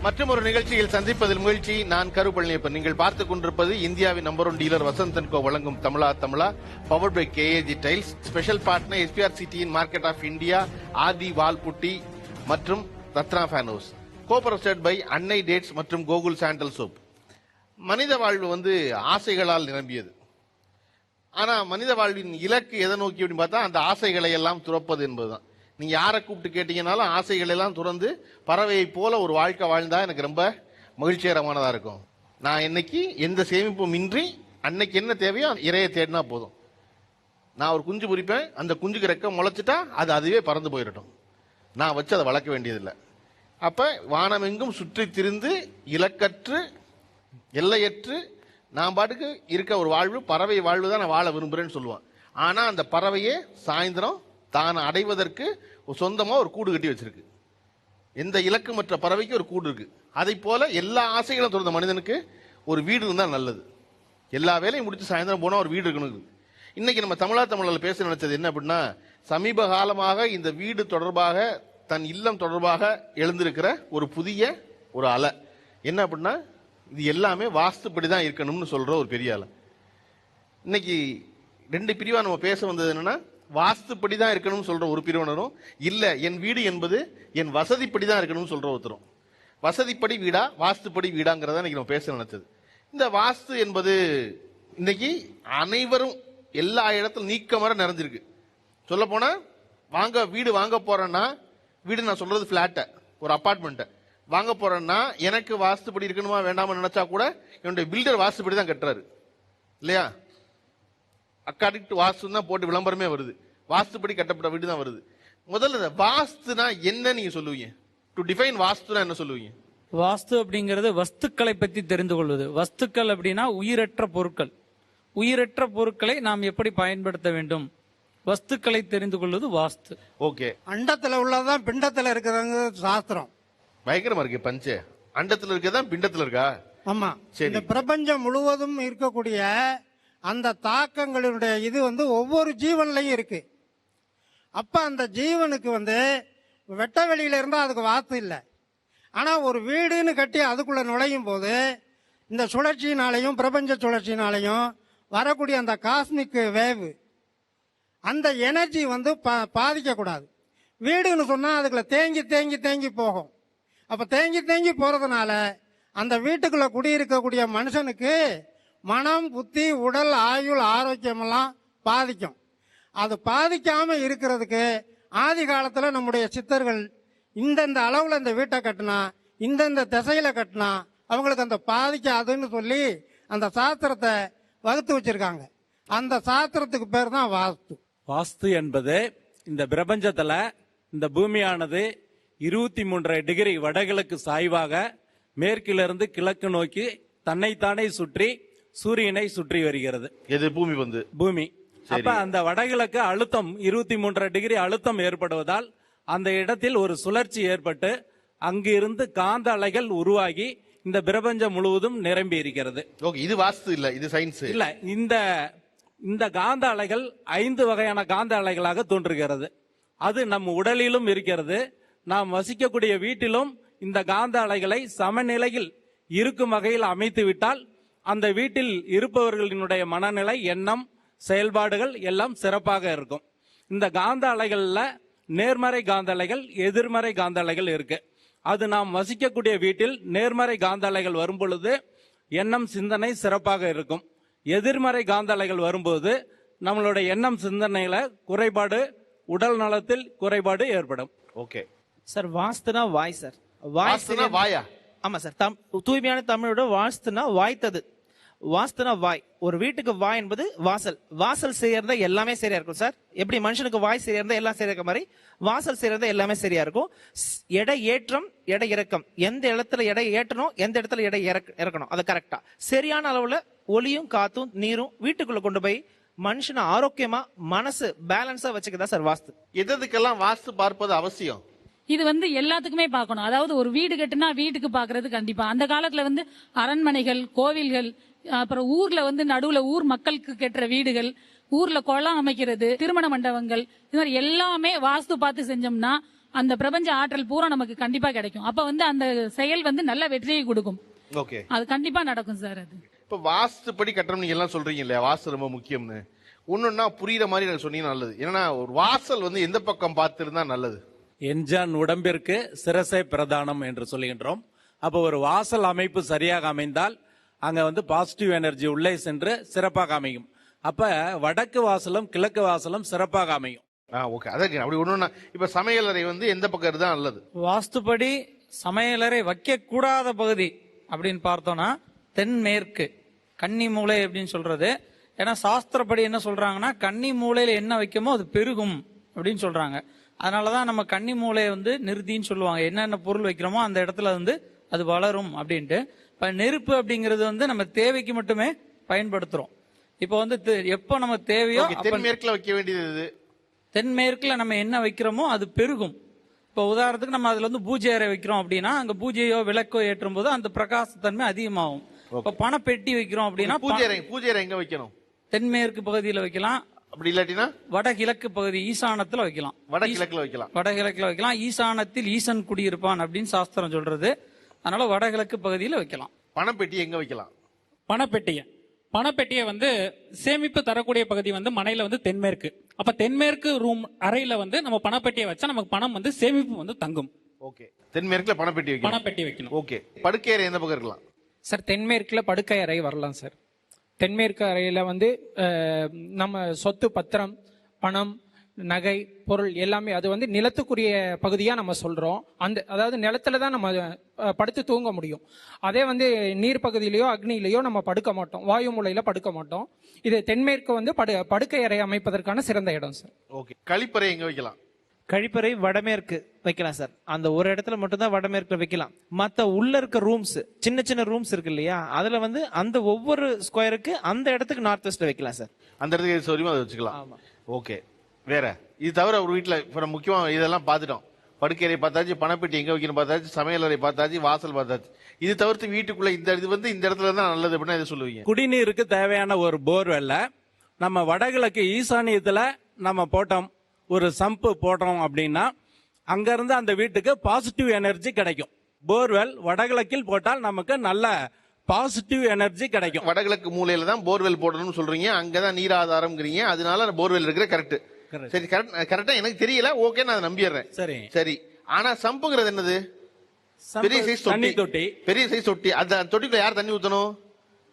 மற்றும் ஒரு நிகழ்ச்சியில் சந்திப்பதில் மகிழ்ச்சி. நான் கரு பழனியப்பன். நீங்கள் பார்த்துக் கொண்டிருப்பது இந்தியாவின் நம்பர் 1 டீலர் வசந்த் & கோ வழங்கும் Tamizha powered by KAG tiles. Special partner SPR சிட்டியின் மார்க்கெட் ஆஃப் இந்தியா, ஆதி வால்புட்டி மற்றும் Ratna fan house. Copresented by Annai dates மற்றும் கோகுல் சாண்டல் சோப். மனித வாழ்வு ஆசைகளால் நிரம்பியது. ஆனா மனித வாழ்வின் இலக்கு எதை நோக்கி அப்படின்னு பார்த்தா அந்த ஆசைகளை எல்லாம் துறப்பது என்பதுதான். நீங்க யாரை கூப்பிட்டு கேட்டீங்கன்னாலும் ஆசைகள் எல்லாம் துறந்து பறவையை போல ஒரு வாழ்க்கை வாழ்ந்தா எனக்கு ரொம்ப மகிழ்ச்சிகரமானதா இருக்கும். நான் இன்னைக்கு எந்த சேமிப்பும் இன்றி அன்னைக்கு என்ன தேவையோ இறைய தேடினா போதும். நான் ஒரு குஞ்சு பொறிப்பேன், அந்த குஞ்சுக்கு ரெக்க முளைச்சிட்டா அது அதுவே பறந்து போயிடட்டும், நான் வச்சு அதை வளர்க்க வேண்டியதில்லை. அப்ப வானமெங்கும் சுற்றி திரிந்து இலக்கற்று எல்லையற்று நான் பாட்டுக்கு இருக்க ஒரு வாழ்வு, பறவை வாழ்வு தான் நான் வாழ விரும்புறேன்னு சொல்லுவான். ஆனா அந்த பறவையே சாயந்தரம் தான் அடைவதற்கு சொந்தமா ஒரு கூடு கட்டி வச்சிருக்கு. எந்த இலக்குமற்ற பறவைக்கு ஒரு கூடு இருக்கு. அதை போல எல்லா ஆசைகளும் துறந்த மனிதனுக்கு ஒரு வீடு இருந்தா நல்லது. எல்லா வேலையும் முடிச்சு சாயந்தரம் போனா ஒரு வீடு இருக்கணும். இன்னைக்கு நம்ம தமிழ்ல பேச நினைச்சது என்ன அப்படின்னா, சமீப காலமாக இந்த வீடு தொடர்பாக, தன் இல்லம் தொடர்பாக எழுந்திருக்கிற ஒரு புதிய ஒரு அலை என்ன அப்படின்னா, இது எல்லாமே வாஸ்துப்படிதான் இருக்கணும்னு சொல்ற ஒரு பெரிய அலை. இன்னைக்கு 2 பிரிவா நம்ம பேச வந்தது என்னன்னா, வாஸ்துப்படிதான் இருக்கணும்னு சொல்ற ஒரு பிரிவினரும், இல்ல என் வீடு என்பது என் வசதிப்படிதான் இருக்கணும்னு சொல்ற ஒருத்தரும். வசதிப்படி வீடா வாஸ்துப்படி வீடாங்கிறத இன்னைக்கு நம்ம பேச நினைச்சது. இந்த வாஸ்து என்பது இன்னைக்கு அனைவரும் எல்லா இடத்துல நீக்கமர நிறைஞ்சிருக்கு. சொல்ல போனா வீடு வாங்க போறேன்னா, வீடு நான் சொல்றது பிளாட்ட, ஒரு அபார்ட்மெண்ட்டை வாங்க போறேன்னா எனக்கு வாஸ்துப்படி இருக்கணுமா வேண்டாமா நினைச்சா கூட என்னுடைய பில்டர் வாஸ்துப்படி தான் கட்டுறாரு இல்லையா? அக்கார்டிங் டு வாஸ்து தான் போட்டு விளம்பரமே வருது. வாஸ்துப்படி கட்டப்பட்ட வீடு தான் வருது. முதல்ல வாஸ்துனா என்ன நீங்க சொல்லுவீங்க? டு டிஃபைன் வாஸ்துனா என்ன சொல்லுவீங்க? வாஸ்து அப்படிங்கிறது வஸ்துக்களை பற்றி தெரிந்து கொள்வது. வஸ்துக்கள் அப்படின்னா உயிரற்ற பொருட்கள். உயிரற்ற பொருட்களை நாம் எப்படி பயன்படுத்த வேண்டும், வஸ்துக்களை தெரிந்து கொள்வது வாஸ்து. ஓகே. அண்டத்துல உள்ளதான் பிண்டத்துல இருக்கிறது சாஸ்திரம். பயங்கரமா இருக்கு பஞ்சே. அண்டத்துல இருக்கதான் பிண்டத்துல இருக்கா? ஆமா. இந்த பிரபஞ்சம் முழுவதும் இருக்கக்கூடிய அந்த தாக்கங்களுடைய இது ஒவ்வொரு ஜீவன்லையும் இருக்கு. அப்ப அந்த ஜீவனுக்கு வெட்ட வெளியில இருந்தா அதுக்கு வாஸ்து இல்லை. ஆனா ஒரு வீடுன்னு கட்டி அதுக்குள்ள நுழையும் போது இந்த சுழற்சியினாலையும் பிரபஞ்ச சுழற்சியினாலையும் வரக்கூடிய அந்த காஸ்மிக் வேவ், அந்த எனர்ஜி பாதிக்க கூடாது. வீடுன்னு சொன்னா அதுக்குள்ள தேங்கி தேங்கி தேங்கி போகும். அப்ப தேங்கி தேங்கி போறதுனால அந்த வீட்டுக்குள்ள குடியிருக்கக்கூடிய மனுஷனுக்கு மனம், புத்தி, உடல், ஆயுள், ஆரோக்கியம் எல்லாம் பாதிக்கும். அது பாதிக்காம இருக்கிறதுக்கு ஆதி காலத்துல நம்முடைய சித்தர்கள் இந்தந்த அளவுல இந்த வீட்டை கட்டினா, இந்தந்த திசையில கட்டினா அவங்களுக்கு அந்த பாதிக்காதுன்னு சொல்லி அந்த சாஸ்திரத்தை வகுத்து வச்சிருக்காங்க. அந்த சாஸ்திரத்துக்கு பேர் தான் வாஸ்து. வாஸ்து என்பது இந்த பிரபஞ்சத்துல இந்த பூமியானது 23.5 டிகிரி வடகிழக்கு சாய்வாக மேற்கிலிருந்து கிழக்கு நோக்கி தன்னைத்தானே சுற்றி சூரியனை சுற்றி வருகிறது. எது? பூமி பூமி. அப்ப அந்த வடகிழக்கு அழுத்தம் 23.5 டிகிரி அழுத்தம் ஏற்படுவதால் அந்த இடத்தில் ஒரு சுழற்சி ஏற்பட்டு அங்கிருந்து காந்த அலைகள் உருவாகி இந்த பிரபஞ்சம் முழுவதும் நிரம்பி இருக்கிறது. இது வாஸ்து இல்ல, இது சயின்ஸ் இல்ல. இந்த காந்த அலைகள் 5 வகையான காந்த அலைகளாக தோன்றுகிறது. அது நம் உடலிலும் இருக்கிறது. நாம் வசிக்கக்கூடிய வீட்டிலும் இந்த காந்த அலைகளை சமநிலையில் இருக்கும் வகையில் அமைத்து விட்டால் அந்த வீட்டில் இருப்பவர்களினுடைய மனநிலை, எண்ணம், செயல்பாடுகள் எல்லாம் சிறப்பாக இருக்கும். இந்த காந்த அலைகள்ல நேர்மறை காந்த அலைகள், எதிர்மறை காந்த அலைகள் இருக்கு. அது நாம் வசிக்கக்கூடிய வீட்டில் நேர்மறை காந்த அலைகள் வரும் பொழுது எண்ணம், சிந்தனை சிறப்பாக இருக்கும். எதிர்மறை காந்த அலைகள் வரும்போது நம்மளுடைய எண்ணம், சிந்தனையில குறைபாடு, உடல் நலத்தில் குறைபாடு ஏற்படும். ஓகே சார், வாஸ்துனா வாய் சார். வாஸ்துனா வாயா? ஆமா சார். தூய்மையான தமிழோட வாஸ்துனா வாய்த்தது. வாஸ்துனா வாய். ஒரு வீட்டுக்கு வாய் என்பது வாசல். வாசல் செய்யறத எல்லாமே சரியா இருக்கும் சார். எப்படி மனுஷனுக்கு வாய் சரியா இருந்தா எல்லாம் சரியா இருக்க மாதிரி வாசல் செய்யறத எல்லாமே சரியா இருக்கும். எடை ஏற்றம், எடை இறக்கம். எந்த இடத்துல எடை ஏற்றணும், எந்த இடத்துல எடை இறக்கணும், அது கரெக்டா சரியான அளவுல ஒளியும் காத்தும் நீரும் வீட்டுக்குள்ள கொண்டு போய் மனுஷனை ஆரோக்கியமா, மனசு பேலன்ஸா வச்சுக்கதா சார் வாஸ்து. எதுக்கெல்லாம் வாஸ்து பார்ப்பது அவசியம்? இது எல்லாத்துக்குமே பார்க்கணும். அதாவது ஒரு வீடு கட்டுனா வீட்டுக்கு பாக்குறது கண்டிப்பா. அந்த காலத்துல அரண்மனைகள், கோவில்கள், அப்புறம் ஊர்ல நடுவுல ஊர் மக்களுக்கு கட்டுற வீடுகள், ஊர்ல குளம் அமைக்கிறது, திருமண மண்டபங்கள், இது மாதிரி எல்லாமே வாஸ்து பார்த்து செஞ்சோம்னா அந்த பிரபஞ்ச ஆற்றல் பூரா நமக்கு கண்டிப்பா கிடைக்கும். அப்ப வந்து அந்த செயல் வந்து நல்ல வெற்றியை கொடுக்கும். ஓகே, அது கண்டிப்பா நடக்கும் சார். அது இப்ப வாஸ்துப்படி கட்டணம் நீங்க எல்லாம் சொல்றீங்க இல்லையா, வாஸ்து ரொம்ப முக்கியம்னு. ஒன்னொன்னா புரியுற மாதிரி எனக்கு சொன்னீங்கன்னா நல்லது. ஏன்னா ஒரு வாசல் வந்து எந்த பக்கம் பார்த்திருந்தா நல்லது? என்ஜான் உடம்பிற்கு சிரசை பிரதானம் என்று சொல்லுகின்றோம். அப்போ ஒரு வாசல் அமைப்பு சரியாக அமைந்தால் அங்க வந்து பாசிட்டிவ் எனர்ஜி உள்ளே சென்று சிறப்பாக அமையும். அப்ப வடக்கு வாசலும் கிழக்கு வாசலும் சிறப்பாக அமையும். ஓகே, அதான் அப்படி ஒண்ணுன்னா இப்ப சமையலறை வந்து எந்த பக்கம் இருந்தா நல்லது? வாஸ்துப்படி சமையலறை வைக்க கூடாத பகுதி அப்படின்னு பார்த்தோம்னா தென்மேற்கு, கன்னி மூலை அப்படின்னு சொல்றது. ஏன்னா சாஸ்திரப்படி என்ன சொல்றாங்கன்னா, கன்னி மூலையில என்ன வைக்கமோ அது பெருகும் அப்படின்னு சொல்றாங்க. அதனாலதான் நம்ம கன்னி மூலையை வந்து நிறுத்தின்னு சொல்லுவாங்க. என்னென்ன பொருள் வைக்கிறோமோ அந்த இடத்துல வந்து அது வளரும் அப்படின்ட்டு. இப்ப நெருப்பு அப்படிங்கிறது வந்து நம்ம தேவைக்கு மட்டுமே பயன்படுத்துறோம். இப்ப வந்து எப்போ நம்ம தேவையோ தென்மேற்குல வைக்க வேண்டியது, தென்மேற்குல நம்ம என்ன வைக்கிறோமோ அது பெருகும். இப்போ உதாரணத்துக்கு நம்ம அதுல வந்து பூஜை அறை வைக்கிறோம் அப்படின்னா அங்க பூஜையோ விளக்கோ ஏற்றும் போது அந்த பிரகாசத்தன்மை அதிகமாகும். இப்ப பணப்பெட்டி வைக்கிறோம் அப்படின்னா பூஜை அறை எங்க வைக்கணும்? தென்மேற்கு பகுதியில் வைக்கலாம். அப்படி இல்லாட்டினா வடகிழக்கு பகுதி ஈசானத்துல வைக்கலாம். வடகிழக்குல வைக்கலாம். ஈசானத்தில் ஈசன் குடியிருப்பான் அப்படின்னு சாஸ்திரம் சொல்றது. அதனால வடகிழக்கு பகுதியில் வைக்கலாம். பணப்பெட்டி எங்க வைக்கலாம்? பணப்பெட்டியை வந்து சேமிப்பு தரக்கூடிய பகுதி வந்து மனையில வந்து தென்மேற்கு. அப்ப தென்மேற்கு ரூம் அறையில வந்து நம்ம பணப்பெட்டியை வச்சா நமக்கு பணம் வந்து சேமிப்பு வந்து தங்கும். ஓகே, தென்மேற்குல பணப்பெட்டி வைக்கணும். ஓகே, படுக்கை அறை எந்த பக்கம் இருக்கலாம் சார்? தென்மேற்குல படுக்கை அறை வரலாம் சார். தென்மேற்கு அறையில வந்து நம்ம சொத்து பத்திரம், பணம், நகை, பொருள் எல்லாமே அது வந்து நிலத்துக்குரிய பகுதியா நம்ம சொல்றோம். அதாவது நிலத்துல தான் நம்ம படுத்து தூங்க முடியும். அதே வந்து நீர் பகுதியிலயோ அக்னியிலயோ நம்ம படுக்க மாட்டோம், வாயு மூலையில படுக்க மாட்டோம். இது தென்மேற்கு வந்து படுக்கை அறை அமைப்பதற்கான சிறந்த இடம் சார். ஓகே, கழிப்பறை எங்க வைக்கலாம்? கழிப்பறை வடமேற்கு வைக்கலாம் சார். அந்த ஒரு இடத்துல மட்டும்தான் வடமேற்கு வைக்கலாம். மத்த உள்ள இருக்க ரூம்ஸ், சின்ன சின்ன ரூம்ஸ் இருக்கு இல்லையா, அதுல வந்து அந்த ஒவ்வொரு ஸ்கொயருக்கு அந்த இடத்துக்கு நார்த் வெஸ்ட்ல வைக்கலாம் சார். அந்த இடத்துக்கு சௌரியமா அதை வச்சுக்கலாம். ஓகே, வேற இது தவிர ஒரு வீட்டுல இப்ப முக்கியமா இதெல்லாம் பார்த்துட்டோம். படுக்கையறை பார்த்தாச்சு, பணப்பெட்டி எங்க வைக்கணும் பார்த்தாச்சு, சமையலறை பார்த்தாச்சு, வாசல் பார்த்தாச்சு. இது தவிர்த்து வீட்டுக்குள்ள இது வந்து இந்த இடத்துல தான் நல்லது அப்படின்னா எதை சொல்லுவீங்க? குடிநீருக்கு தேவையான ஒரு போர்வெல்ல நம்ம வடகிழக்கு ஈசானியத்துல நம்ம போட்டோம், ஒரு சம்பு போட்டோம் அப்படின்னா அங்க இருந்து அந்த வீட்டுக்கு பாசிட்டிவ் எனர்ஜி கிடைக்கும். போர்வெல் வடகிழக்கில் போட்டால் நமக்கு நல்ல பாசிட்டிவ் எனர்ஜி கிடைக்கும். வடகிழக்கு மூலையில தான் போர்வெல் போடணும்னு சொல்றீங்க, அங்கதான் நீர் ஆதாரம்ங்கிறீங்க. அதனால போர்வெல் இருக்கிற கரெக்ட். சரி, கரெக்டா எனக்கு தெரியல. ஓகே, நான் நம்பிடுறேன். சரி, ஆனா சம்புங்கிறது என்னது? பெரிய சைஸ் தொட்டி. பெரிய சைஸ் தொட்டி. அந்த தொட்டிக்குள்ள யார் தண்ணி ஊத்தணும்?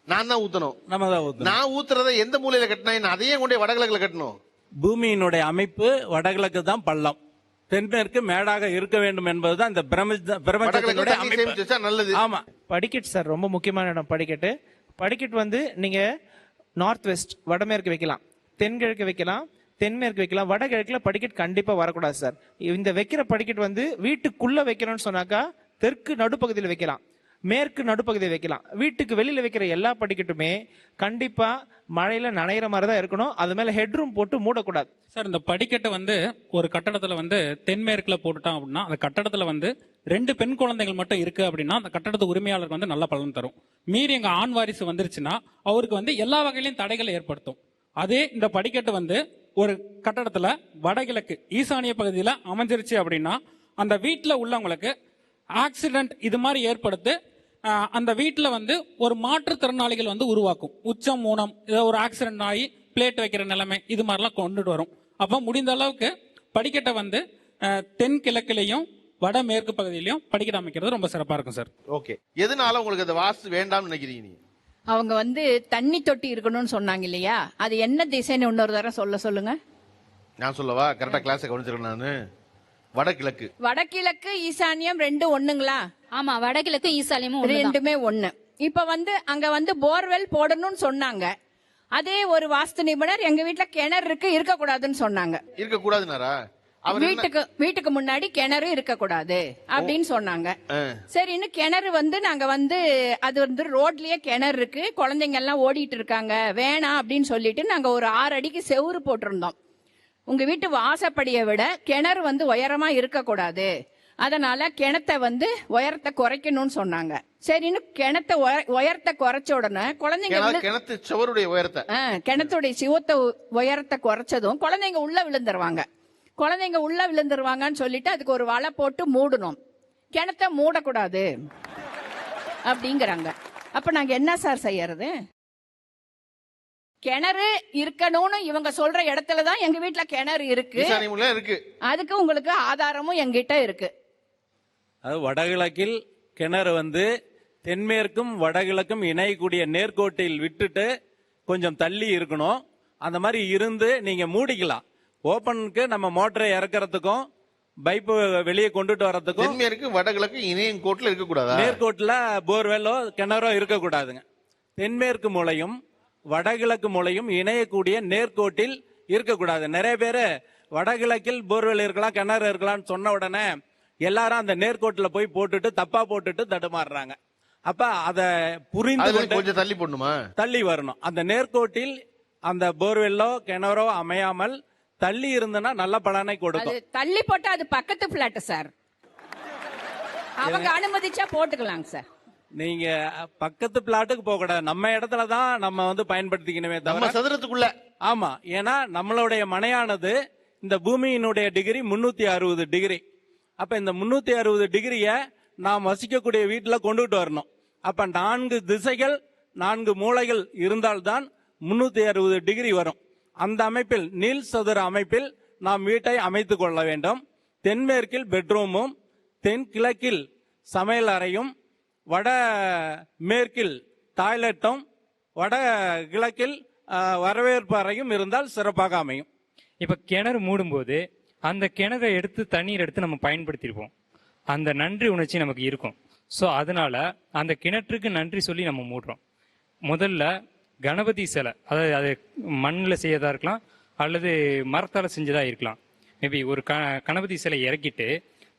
நான் தான் ஊத்தணும். நான் ஊத்துறத எந்த மூலையில கட்டினா அதையே கொண்டே வடகிழக்குல கட்டணும்? பூமியினுடைய அமைப்பு வடகிழக்கு தான் பள்ளம், தென்மேற்கு மேடாக இருக்க வேண்டும் என்பதுதான் இந்த பிரபஞ்சத்தினுடைய அமைப்பு. நல்லது. ஆமா, படிக்கட் சார் ரொம்ப முக்கியமான இடம். படிக்கட் வந்து நீங்க நார்த் வெஸ்ட் வடமேற்கு வைக்கலாம், தென்கிழக்கு வைக்கலாம், தென்மேற்கு வைக்கலாம். வடகிழக்குல படிக்கட் கண்டிப்பா வரக்கூடாது சார். இந்த வைக்கிற படிக்கட் வந்து வீட்டுக்குள்ள வைக்கணும்னு சொன்னாக்கா தெற்கு நடுப்பகுதியில் வைக்கலாம், மேற்கு நடுப்பகுதியில் வைக்கலாம். வீட்டுக்கு வெளியில வைக்கிற எல்லா படிக்கட்டுமே கண்டிப்பா மழையில நனைகிற மாதிரி தான் இருக்கணும். அது மேல ஹெட்ரூம் போட்டு மூடக்கூடாது சார். இந்த படிக்கட்டை வந்து ஒரு கட்டடத்துல வந்து தென்மேற்குல போட்டுட்டோம் அப்படின்னா அந்த கட்டடத்துல வந்து 2 பெண் குழந்தைகள் மட்டும் இருக்கு அப்படின்னா அந்த கட்டடத்து உரிமையாளருக்கு வந்து நல்ல பலன் தரும். மீறி எங்க ஆண் வாரிசு வந்துருச்சுன்னா அவருக்கு வந்து எல்லா வகையிலும் தடைகளை ஏற்படுத்தும். அதே இந்த படிக்கட்டு வந்து ஒரு கட்டடத்துல வடகிழக்கு ஈசானிய பகுதியில அமைஞ்சிருச்சு அப்படின்னா அந்த வீட்டுல உள்ளவங்களுக்கு ஆக்சிடென்ட் இது மாதிரி ஏற்படுத்து அந்த வீட்டுல வந்து ஒரு மாற்றுத்திறனாளிகள் வந்து உருவாக்கும். உச்சம் ஊனம் ஏதோ ஒரு ஆக்சிடென்ட் ஆகி பிளேட் வைக்கிற நிலைமை இது மாதிரிலாம் கொண்டுட்டு வரும். அப்ப முடிந்த அளவுக்கு படிக்கட்டை வந்து தென்கிழக்கிலையும் வடமேற்கு பகுதியிலையும் படிக்கட்டு அமைக்கிறது ரொம்ப சிறப்பா இருக்கும் சார். ஓகே, எதனால உங்களுக்கு அந்த வாஸ்து வேண்டாம்னு நினைக்கிறீங்க நீங்க? அவங்க வந்து தண்ணி தொட்டி இருக்கணும்னு சொன்னாங்க இல்லையா, அது என்ன திசைன்னு இன்னொரு தடவை சொல்லுங்க. நான் சொல்லவா? கரெக்டா கிளாஸ் கவனிச்சிருக்கேன் நானு. வடகிழக்கு ஈசானியம் 2 ஒண்ணுங்களா? ஆமா, வடகிழக்கு ஈசானியமும் 2மே ஒண்ணு. இப்ப வந்து அங்க வந்து போர்வெல் போடணும்னு சொன்னாங்க. அதே ஒரு வாஸ்து நிபுணர் எங்க வீட்டுல கிணறு இருக்க கூடாதுன்னு சொன்னாங்க. இருக்க கூடாதுனாரா? வீட்டுக்கு முன்னாடி கிணறு இருக்க கூடாது அப்படின்னு சொன்னாங்க. சரி, இன்னும் கிணறு வந்து நாங்க வந்து அது வந்து ரோட்லயே கிணறு இருக்கு, குழந்தைங்க எல்லாம் ஓடிட்டு இருக்காங்க, வேணாம் அப்படின்னு சொல்லிட்டு நாங்க ஒரு 6 அடிக்கு செவுரு போட்டிருந்தோம். உங்க வீட்டு வாசப்படியை விட கிணறு வந்து உயரமா இருக்க கூடாது, அதனால கிணத்தை வந்து உயரத்தை குறைக்கணும்னு சொன்னாங்க. சரின்னு கிணத்தை உயரத்தை குறைச்ச உடனே குழந்தைங்க கிணத்துடைய சிவத்தை உயரத்தை குறைச்சதும் குழந்தைங்க உள்ள விழுந்துருவாங்க. குழந்தைங்க உள்ள விழுந்துருவாங்கன்னு சொல்லிட்டு அதுக்கு ஒரு வலை போட்டு மூடணும். கிணத்த மூடக்கூடாது அப்படிங்கிறாங்க. அப்ப நாங்க என்ன சார் செய்யறது? கிணறு இருக்கணும்னு இவங்க சொல்ற இடத்துலதான் எங்க வீட்டுல கிணறு இருக்கு. அதுக்கு உங்களுக்கு ஆதாரமும் எங்கிட்ட இருக்கு. அது வடகிழக்கில் கிணறு வந்து தென்மேற்கும் வடகிழக்கும் இணையக்கூடிய நேர்கோட்டில் விட்டுட்டு கொஞ்சம் தள்ளி இருக்கணும். அந்த மாதிரி இருந்து நீங்க மூடிக்கலாம். ஓபனுக்கு நம்ம மோட்டரை இறக்கிறதுக்கும் பைப்பு வெளியே கொண்டுட்டு வரதுக்கும் தென்மேற்கு வடகிழக்கு இணையம் கோட்டில் இருக்கக்கூடாதா? நேர்கோட்டில் போர்வெல்லோ கிணறோ இருக்கக்கூடாதுங்க. தென்மேற்கு மூலையும் வடகிழக்கு மூலையும் இணையக்கூடிய நேர்கோட்டில் இருக்கக்கூடாது. நிறைய பேர் வடகிழக்கில் போர்வெல் இருக்கலாம் கிணறு இருக்கலாம்னு சொன்ன உடனே எல்லாரும் அந்த நேர்கோட்டில் போய் போட்டுட்டு தப்பா போட்டுட்டு தடுமாறுறாங்க. அப்ப அத புரிந்து கொஞ்சம் தள்ளி போடணுமா? தள்ளி வரணும். அந்த நேர்கோட்டில் அந்த போர்வெல்லோ கிணறோ அமையாமல் தள்ளி இருந்தனா நல்ல பலனை கொடுக்கும். தள்ளி போட்டா அது பக்கத்து பிளாட் சார், அவங்க அனுமதிச்சா போட்டுக்கலாங்க சார். நீங்க பக்கத்து பிளாட்டுக்கு போக கூடாது. நம்ம இடத்துல தான் நம்ம வந்து பயன்படுத்திக்கணுமே தவிர சதுரத்துக்குள்ள. ஆமா, ஏன்னா நம்மளுடைய மனையானது இந்த பூமியினுடைய டிகிரி 360 டிகிரி. அப்ப இந்த 360 டிகிரிய நாம் வசிக்கக்கூடிய வீட்டுல கொண்டுட்டு வரணும். அப்ப 4 திசைகள் 4 மூலைகள் இருந்தால்தான் 360 டிகிரி வரும். அந்த அமைப்பில் நீள் சதுர அமைப்பில் நாம் வீட்டை அமைத்துக் கொள்ள வேண்டும். தென்மேற்கில் பெட்ரூமும், தென்கிழக்கில் சமையல் அறையும், வட மேற்கில் டாய்லெட்டும், வட கிழக்கில் வரவேற்பு அறையும் இருந்தால் சிறப்பாக அமையும். இப்ப கிணறு மூடும்போது அந்த கிணறை எடுத்து தண்ணீர் எடுத்து நம்ம பயன்படுத்திருப்போம். அந்த நன்றி உணர்ச்சி நமக்கு இருக்கும். ஸோ அதனால அந்த கிணற்றுக்கு நன்றி சொல்லி நம்ம மூடுறோம். முதல்ல கணபதி சிலை, அதாவது அது மண்ணில் செய்யறதா இருக்கலாம் அல்லது மரத்தால் செஞ்சதா இருக்கலாம். மேபி ஒரு கணபதி சிலை இறக்கிட்டு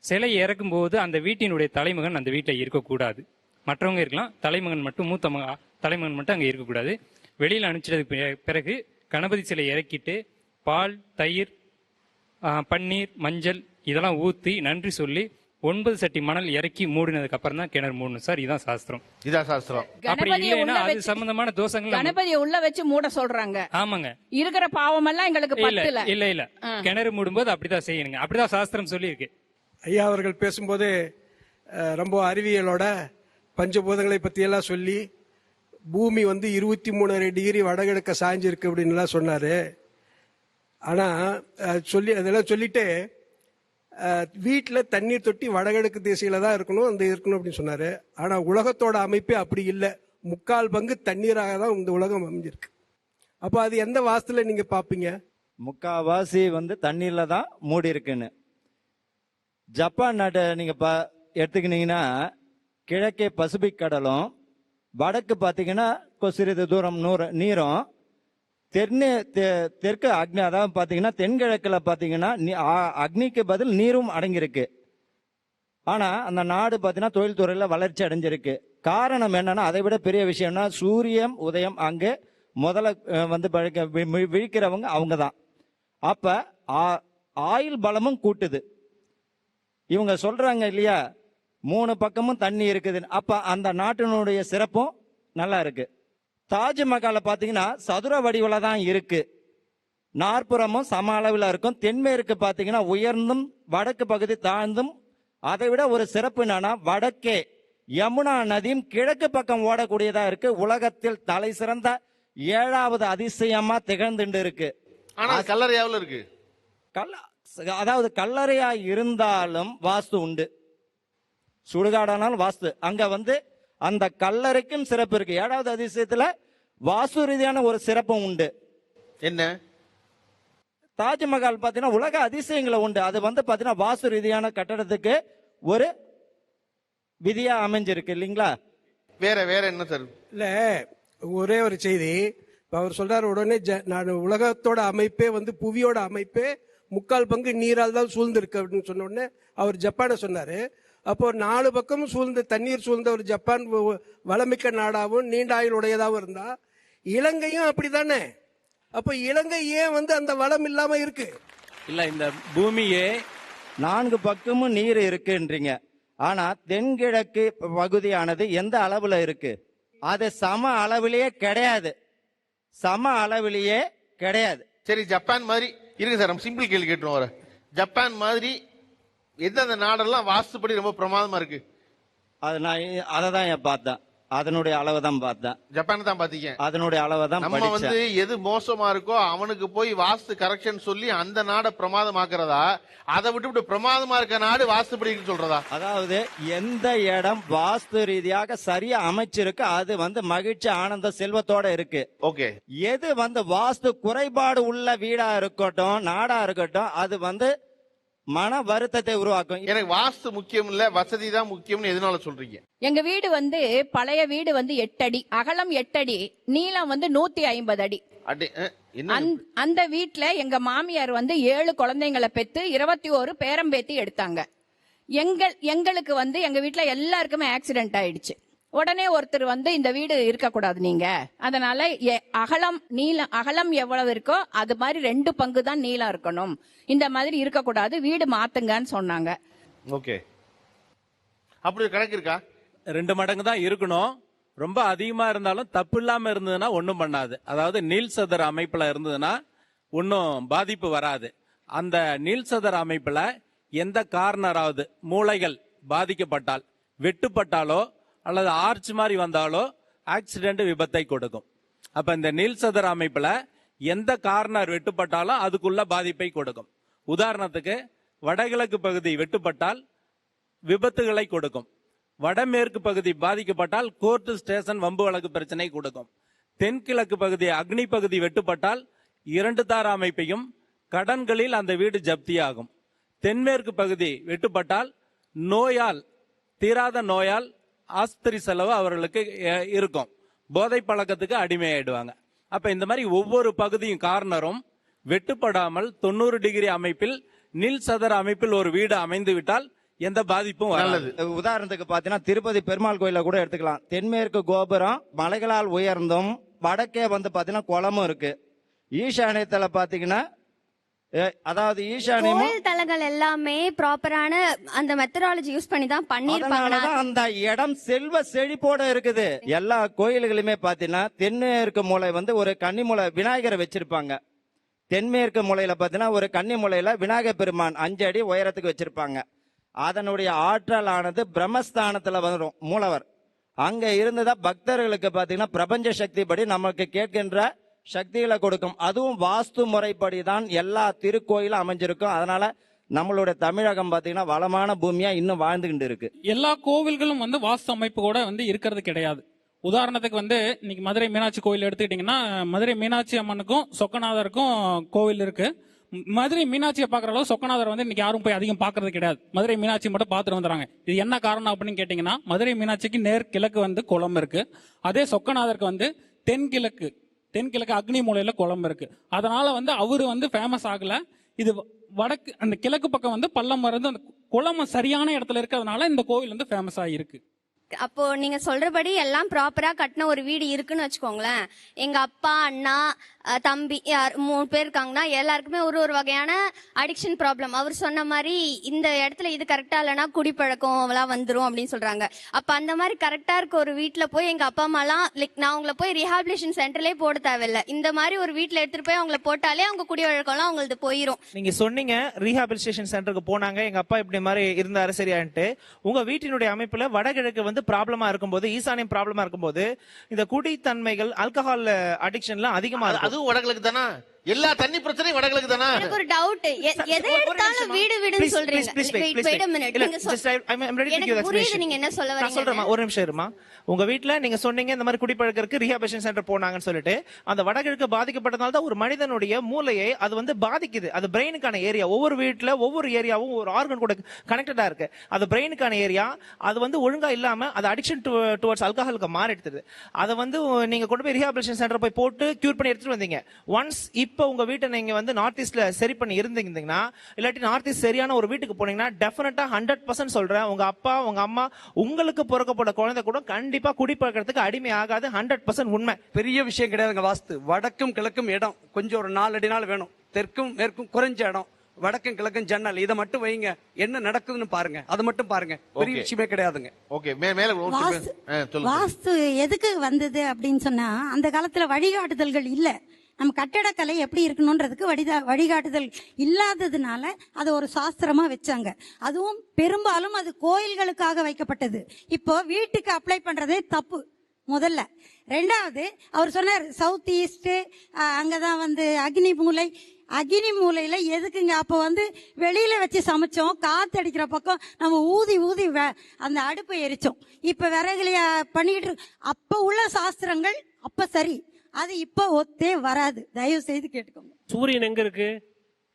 சிலை இறக்கும் போது அந்த வீட்டினுடைய தலைமகன் அந்த வீட்டில் இருக்கக்கூடாது. மற்றவங்க இருக்கலாம், தலைமகன் மட்டும் மூத்த தலைமகன் மட்டும் அங்கே இருக்கக்கூடாது. வெளியில் அனுப்பிச்சதுக்கு பிறகு கணபதி சிலை இறக்கிட்டு பால், தயிர், பன்னீர், மஞ்சள் இதெல்லாம் ஊற்றி நன்றி சொல்லி 9 சட்டி மணல் இறக்கி மூடினதுக்கு அப்புறம் தான் கிணறு மூடணும் சார். இதுதான் சாஸ்திரம். இதான் சாஸ்திரம். அப்படி இல்லைன்னா அது சம்பந்தமான தோஷங்கள் கணபதியை உள்ள வச்சு மூட சொல்றாங்க. ஆமாங்க, இருக்கிற பாவம் எல்லாம் எங்களுக்கு பத்தல. இல்ல கிணறு மூடும்போது அப்படிதான் செய்யணுங்க. அப்படிதான் சாஸ்திரம் சொல்லி இருக்கு. ஐயா அவர்கள் பேசும்போது ரொம்ப அறிவியலோட பஞ்சபூதங்களை பத்தி எல்லாம் சொல்லி பூமி வந்து 23 டிகிரி வடகிழக்க சாஞ்சிருக்கு அப்படின்னு எல்லாம் சொன்னாரு. ஆனா அதெல்லாம் சொல்லிட்டு வீட்டில் தண்ணீர் தொட்டி வடகிழக்கு திசையில தான் இருக்கணும் அப்படின்னு சொன்னாரு. ஆனா உலகத்தோட அமைப்பே அப்படி இல்லை. 3/4 பங்கு தண்ணீராக தான் இந்த உலகம் அமைஞ்சிருக்கு. அப்போ அது எந்த வாஸ்துல நீங்க பாப்பீங்க? 3/4 வந்து தண்ணீர்ல தான் மூடி இருக்குன்னு. ஜப்பான் நாட்டை நீங்க எடுத்துக்கினீங்கன்னா கிழக்கே பசிபிக் கடலும், வடக்கு பார்த்தீங்கன்னா சிறிது தூரம் நீரும், தெற்கு அக்னி, அதாவது பாத்தீங்கன்னா தென்கிழக்குல பாத்தீங்கன்னா அக்னிக்கு பதில் நீரும் அடங்கியிருக்கு. ஆனா அந்த நாடு பாத்தீங்கன்னா தொழில்துறையில வளர்ச்சி அடைஞ்சிருக்கு. காரணம் என்னன்னா, அதை விட பெரிய விஷயம்னா சூரியன் உதயம் அங்கே முதல்ல வந்து விழிக்கிறவங்க அவங்க தான். அப்ப ஆயுள் பலமும் கூட்டுது. இவங்க சொல்றாங்க இல்லையா, 3 பக்கமும் தண்ணி இருக்குது. அப்ப அந்த நாட்டினுடைய சிறப்பும் நல்லா இருக்கு. தாஜ்மஹாலை பார்த்தீங்கன்னா சதுர வடிவில் தான் இருக்கு. நாற்புறமும் சம அளவில் இருக்கும். தென்மேற்கு பார்த்தீங்கன்னா உயர்ந்தும் வடக்கு பகுதி தாழ்ந்தும். அதை விட ஒரு சிறப்பு என்னன்னா, வடக்கே யமுனா நதியும் கிழக்கு பக்கம் ஓடக்கூடியதா இருக்கு. உலகத்தில் தலை சிறந்த 7வது அதிசயமா திகழ்ந்துட்டு இருக்கு. ஆனா கல்லறையாவில் இருக்கு. அதாவது கல்லறையா இருந்தாலும் வாஸ்து உண்டு. சுடுகாடானாலும் வாஸ்து. அங்க வந்து அந்த கல்லறைக்கும் சிறப்பு இருக்கு. 7வது அதிசயத்துல வாஸ்து ரீதியான ஒரு சிறப்பும் உண்டு. என்ன? தாஜ்மஹால் பாத்தீங்கன்னா உலக அதிசயங்களை உண்டு. அது வந்து பாத்தீங்கன்னா வாஸ்து ரீதியான கட்டடத்துக்கு ஒரு விதியா அமைஞ்சிருக்கு இல்லைங்களா? வேற என்ன சார்? இல்ல, ஒரே ஒரு செய்தி. அவர் சொல்றாரு உடனே நான் உலகத்தோட அமைப்பே வந்து புவியோட அமைப்பே 3/4 பங்கு நீரால் தான் சூழ்ந்திருக்கு அப்படின்னு சொன்ன உடனே அவர் ஜப்பானை சொன்னாரு. அப்போ 4 பக்கமும் சூழ்ந்து தண்ணீர் சூழ்ந்த ஒரு ஜப்பான் வளமிக்க நாடாகவும் நீண்ட ஆயுள் உடையதாகவும் இருந்தா, இலங்கையும் அப்படித்தானே? அப்போ இலங்கை ஏன் வந்து அந்த வளம் இல்லாம இருக்கு? இல்ல, இந்த பூமியே 4 பக்கமும் நீர் இருக்குன்றீங்க. ஆனா தென்கிழக்கு பகுதியானது எந்த அளவுல இருக்கு? அது சம அளவிலேயே கிடையாது. சம அளவிலேயே கிடையாது. சரி, ஜப்பான் மாதிரி இருக்கு சார். சிம்பிள் கேள்வி கேட்டுருவோம். ஜப்பான் மாதிரி எந்தெந்த நாடெல்லாம் வாஸ்துப்படி ரொம்ப பிரமாதமா இருக்கு? அது நான் அதை தான் பார்த்தேன், அதனுடைய அளவை தான் பார்த்தேன். ஜப்பான் தான் பாத்தீங்க? அதனுடைய அளவை தான் நம்ம வந்து எது மோசமா இருக்கோ அவனுக்கு போய் வாஸ்து கரெக்ஷன் சொல்லி அந்த நாடை பிரமாதமாக்குறதா, அதை விட்டு பிரமாதமா இருக்க நாடு வாஸ்துப்படி சொல்றதா? அதாவது எந்த இடம் வாஸ்து ரீதியாக சரியா அமைச்சிருக்கு அது வந்து மகிழ்ச்சி ஆனந்த செல்வத்தோட இருக்கு. ஓகே. எது வந்து வாஸ்து குறைபாடு உள்ள வீடா இருக்கட்டும் நாடா இருக்கட்டும் அது வந்து மன வருத்தத்தை உருவாக்கும். எனக்கு வாஸ்து முக்கியம் இல்ல, வசதி தான் முக்கியம்னு எதனால சொல்றீங்க? எங்க வீடு வந்து பழைய வீடு வந்து 8 அடி, அகலம் 8 அடி, நீளம் வந்து 150 அடி. அந்த வீட்டுல எங்க மாமியார் வந்து 7 குழந்தைங்களை பெத்து 21 பேரம்பேத்தி எடுத்தாங்க. எங்களுக்கு வந்து எங்க வீட்டுல எல்லாருக்குமே ஆக்சிடென்ட் ஆயிடுச்சு. உடனே ஒருத்தர் வந்து இந்த வீடு இருக்கக்கூடாது நீங்க, அதனால அகலம் எவ்வளவு இருக்கோ அது மாதிரி 2 பங்கு தான் நீளம் இருக்கணும், இந்த மாதிரி இருக்கக்கூடாது, வீடு மாத்துங்கன்னு சொன்னாங்க. ஓகே. அப்படி கணக்கு இருக்கா? 2 மடங்கு தான் இருக்கணும். ரொம்ப அதிகமா இருந்தாலும் தப்பு இல்லாம இருந்ததுன்னா ஒன்றும் பண்ணாது. அதாவது நீள் சதுர அமைப்புல இருந்ததுன்னா ஒன்றும் பாதிப்பு வராது. அந்த நீள் சதுர அமைப்புல எந்த கார்னராவது மூளைகள் பாதிக்கப்பட்டால், வெட்டுப்பட்டாலோ அல்லது ஆர்ச் மாதிரி வந்தாலோ ஆக்சிடென்ட் விபத்தை கொடுக்கும். அப்ப இந்த நீள் சதுர அமைப்புல எந்த கார்னர் வெட்டுப்பட்டாலும் அதுக்குள்ள பாதிப்பை கொடுக்கும். உதாரணத்துக்கு வடகிழக்கு பகுதி வெட்டுப்பட்டால் விபத்துகளை கொடுக்கும். வடமேற்கு பகுதி பாதிக்கப்பட்டால் கோர்ட் ஸ்டேஷன் வம்பு வழக்கு பிரச்சனை கொடுக்கும். தென்கிழக்கு பகுதி அக்னி பகுதி வெட்டுப்பட்டால் 2 தார அமைப்பையும் கடன்களில் அந்த வீடு ஜப்தியாகும். தென்மேற்கு பகுதி வெட்டுப்பட்டால் நோயால், தீராத நோயால் ஆஸ்பத்திரி செலவு அவர்களுக்கு இருக்கும். போதை பழக்கத்துக்கு அடிமையாயிடுவாங்க. அப்ப இந்த மாதிரி ஒவ்வொரு பகுதியும் கார்னரும் வெட்டுப்படாமல் 90 டிகிரி அமைப்பில் நீள் சதுர அமைப்பில் ஒரு வீடு அமைந்து விட்டால் எந்த பாதிப்பும் வராது. உதாரணத்துக்கு பாத்தீங்கன்னா திருப்பதி பெருமாள் கோயில கூட எடுத்துக்கலாம். தென்மேற்கு கோபுரம் மலைகளால் உயர்ந்தும் வடக்கே வந்து பாத்தீங்கன்னா குளமும் இருக்கு. ஈசானியத்துல பாத்தீங்கன்னா அதாவது ஈசானியம் தலங்கள் எல்லாமே ப்ராப்பரான அந்த மெத்தடாலஜி யூஸ் பண்ணி தான் பண்ணிருப்பாங்க. அந்த இடம் செல்வ செழிப்போட இருக்குது. எல்லா கோயில்களுமே பாத்தீங்கன்னா தென்மேற்கு மூலை வந்து ஒரு கன்னி மூலை விநாயகரை வச்சிருப்பாங்க. தென்மேற்கு மூலையில பாத்தீங்கன்னா ஒரு கன்னி மூலையில விநாயகர் பெருமான் 5 அடி உயரத்துக்கு வச்சிருப்பாங்க. அதனுடைய ஆற்றலானது பிரம்மஸ்தானத்துல வரும் மூலவர். அங்க இருந்துதான் பக்தர்களுக்கு பாத்தீங்கன்னா பிரபஞ்ச சக்தி படி நமக்கு கேட்கின்ற சக்திகளை கொடுக்கும். அதுவும் வாஸ்து முறைப்படி தான் எல்லா திருக்கோயிலும் அமைஞ்சிருக்கும். அதனால நம்மளுடைய தமிழகம் பாத்தீங்கன்னா வளமான பூமியா இன்னும் வாழ்ந்துகிட்டு இருக்கு. எல்லா கோவில்களும் வந்து வாஸ்து அமைப்பு கூட வந்து இருக்கிறது கிடையாது. உதாரணத்துக்கு வந்து இன்னைக்கு மதுரை மீனாட்சி கோயில் எடுத்துக்கிட்டீங்கன்னா, மதுரை மீனாட்சி அம்மனுக்கும் சொக்கநாதருக்கும் கோவில் இருக்கு. மதுரை மீனாட்சியை பாக்குற அளவு சொக்கநாதர் வந்து இன்னைக்கு யாரும் போய் அதிகம் பாக்குறது கிடையாது. மதுரை மீனாட்சி மட்டும் பாத்துட்டு வந்துறாங்க. இது என்ன காரணம் அப்படின்னு கேட்டீங்கன்னா, மதுரை மீனாட்சிக்கு நேர் கிழக்கு வந்து குளம் இருக்கு. அதே சொக்கநாதருக்கு வந்து தென்கிழக்கு அக்னி மூலையில குளம் இருக்கு. அதனால வந்து அவரு வந்து ஃபேமஸ் ஆகல. இது வடக்கு அந்த கிழக்கு பக்கம் வந்து பள்ளம் மருந்து அந்த குளம் சரியான இடத்துல இருக்கிறதுனால இந்த கோவில் வந்து ஃபேமஸ் ஆகிருக்கு. அப்போ நீங்க சொல்றபடி எல்லாம் ப்ராப்பரா கட்டின ஒரு வீடு இருக்குன்னு வச்சுக்கோங்களேன். எங்க அப்பா, அண்ணா, தம்பி 3 பேர் இருக்காங்கன்னா எல்லாருக்குமே ஒரு வகையான அடிக்ஷன் ப்ராப்ளம். அவர் சொன்ன மாதிரி இந்த இடத்துல இது கரெக்டா இல்லைன்னா குடிப்பழக்கம் எல்லாம் வந்துரும் அப்படின்னு சொல்றாங்க. அப்ப அந்த மாதிரி கரெக்டா இருக்க ஒரு வீட்டுல போய் எங்க அப்பா அம்மா எல்லாம் நான் உங்களை போய் ரீஹாபிலேஷன் சென்டர்லயே போட தேவையில்லை, இந்த மாதிரி ஒரு வீட்டுல எடுத்துட்டு போய் அவங்களை போட்டாலே அவங்க குடிப்பழக்கம் எல்லாம் அவங்களுக்கு போயிரும். நீங்க சொன்னீங்க ரீஹாபிலிட்டேஷன் சென்டருக்கு போனாங்க, எங்க அப்பா இப்படி மாதிரி இருந்தாரு சரியான்ட்டு. உங்க வீட்டினுடைய அமைப்புல வடகிழக்கு வந்து ப்ராப்ளமா இருக்கும்போது, ஈசானியம் ப்ராப்ளமா இருக்கும்போது இந்த குடித்தன்மைகள், ஆல்கஹால் அடிக்ஷன்லாம் அதிகமா இருக்கும். அதுவும் வடகிழக்கு தானா? எல்லா தண்ணி பிரச்சனையும் வடகிழக்கு தானா? எனக்கு ஒரு டவுட். எதை எடுத்தாலும் வீடு வீடுன்னு சொல்றீங்க. நீங்க என்ன சொல்ல வரீங்க? சொல்றேன், ஒரு நிமிஷம் இருமா. உங்க வீட்ல நீங்க சொன்னீங்க இந்த மாதிரி குடிப்பழக்கருக்கு ரீஹாபிலேஷன் சென்டர் போனாங்கன்னு சொல்லிட்டு, அந்த வடகிழக்கு பாதிக்கப்பட்டதால தான் ஒரு மனிதனுடைய மூளையை அது வந்து பாதிக்குது. அது பிரெயினுக்கான ஏரியா. ஒவ்வொரு வீட்டுல ஒவ்வொரு ஏரியாவும் ஒரு ஆர்கன் கூட கனெக்டடா இருக்கு. அது பிரெயினுக்கான ஏரியா. அது வந்து ஒழுங்கா இல்லாம அது அடிக்ஷன் டுவர்ட்ஸ் ஆல்கஹாலுக்கு மாறிடுது. அதை வந்து நீங்க கொண்டு போய் ரீஹாபிலேஷன் சென்டர் போய் போட்டு கியூர் பண்ணி எடுத்துட்டு வந்தீங்க. ஒன்ஸ் இப்ப உங்க வீட்டை நீங்க வந்து நார்த் ஈஸ்ட்ல சரி பண்ணி இருந்தீங்கன்னா, இல்லாட்டி நார்த் ஈஸ்ட் சரியான ஒரு வீட்டுக்கு போனீங்கன்னா டெஃபினட்டா 100% சொல்றேன், உங்க அப்பா உங்க அம்மா உங்களுக்கு பிறக்கப்பட்ட குழந்தை கூட கண்டிப்பா குடிப்பழக்கத்துக்கு அடிமை ஆகாது. 100% உண்மை. பெரிய விஷயம் கிடையாதுங்க வாஸ்து. வடக்கும் கிழக்கும் இடம் கொஞ்சம் ஒரு 4 அடி நாள் வேணும். தெற்கும் மேற்கும் குறைஞ்ச இடம், வடக்கும் கிழக்கும் ஜன்னல், இதை மட்டும் வைங்க, என்ன நடக்குதுன்னு பாருங்க. அது மட்டும் பாருங்க, பெரிய விஷயமே கிடையாதுங்க. ஓகே, மேல வாஸ்து எதுக்கு வந்தது அப்படின்னு சொன்னா, அந்த காலத்துல வழிகாட்டுதல்கள் இல்ல. நம்ம கட்டடக்கலை எப்படி இருக்கணுன்றதுக்கு வழிகாட்டுதல் இல்லாததுனால அதை ஒரு சாஸ்திரமா வச்சாங்க. அதுவும் பெரும்பாலும் அது கோயில்களுக்காக வைக்கப்பட்டது. இப்போ வீட்டுக்கு அப்ளை பண்றதே தப்பு முதல்ல. ரெண்டாவது அவர் சொன்னார் சவுத் ஈஸ்ட் அங்கதான் வந்து அக்னி மூலையில எதுக்குங்க? அப்போ வந்து வெளியில வச்சு சமைச்சோம், காத்து அடிக்கிற பக்கம் நம்ம ஊதி அந்த அடுப்பை எரிச்சோம். இப்ப விறகுலைய பண்ணிக்கிட்டு அப்ப உள்ள சாஸ்திரங்கள் அப்ப சரி, அது இப்ப ஒத்தே வராது. தயவு செய்து கேட்டுக்கோங்க. சூரியன் எங்க இருக்கு?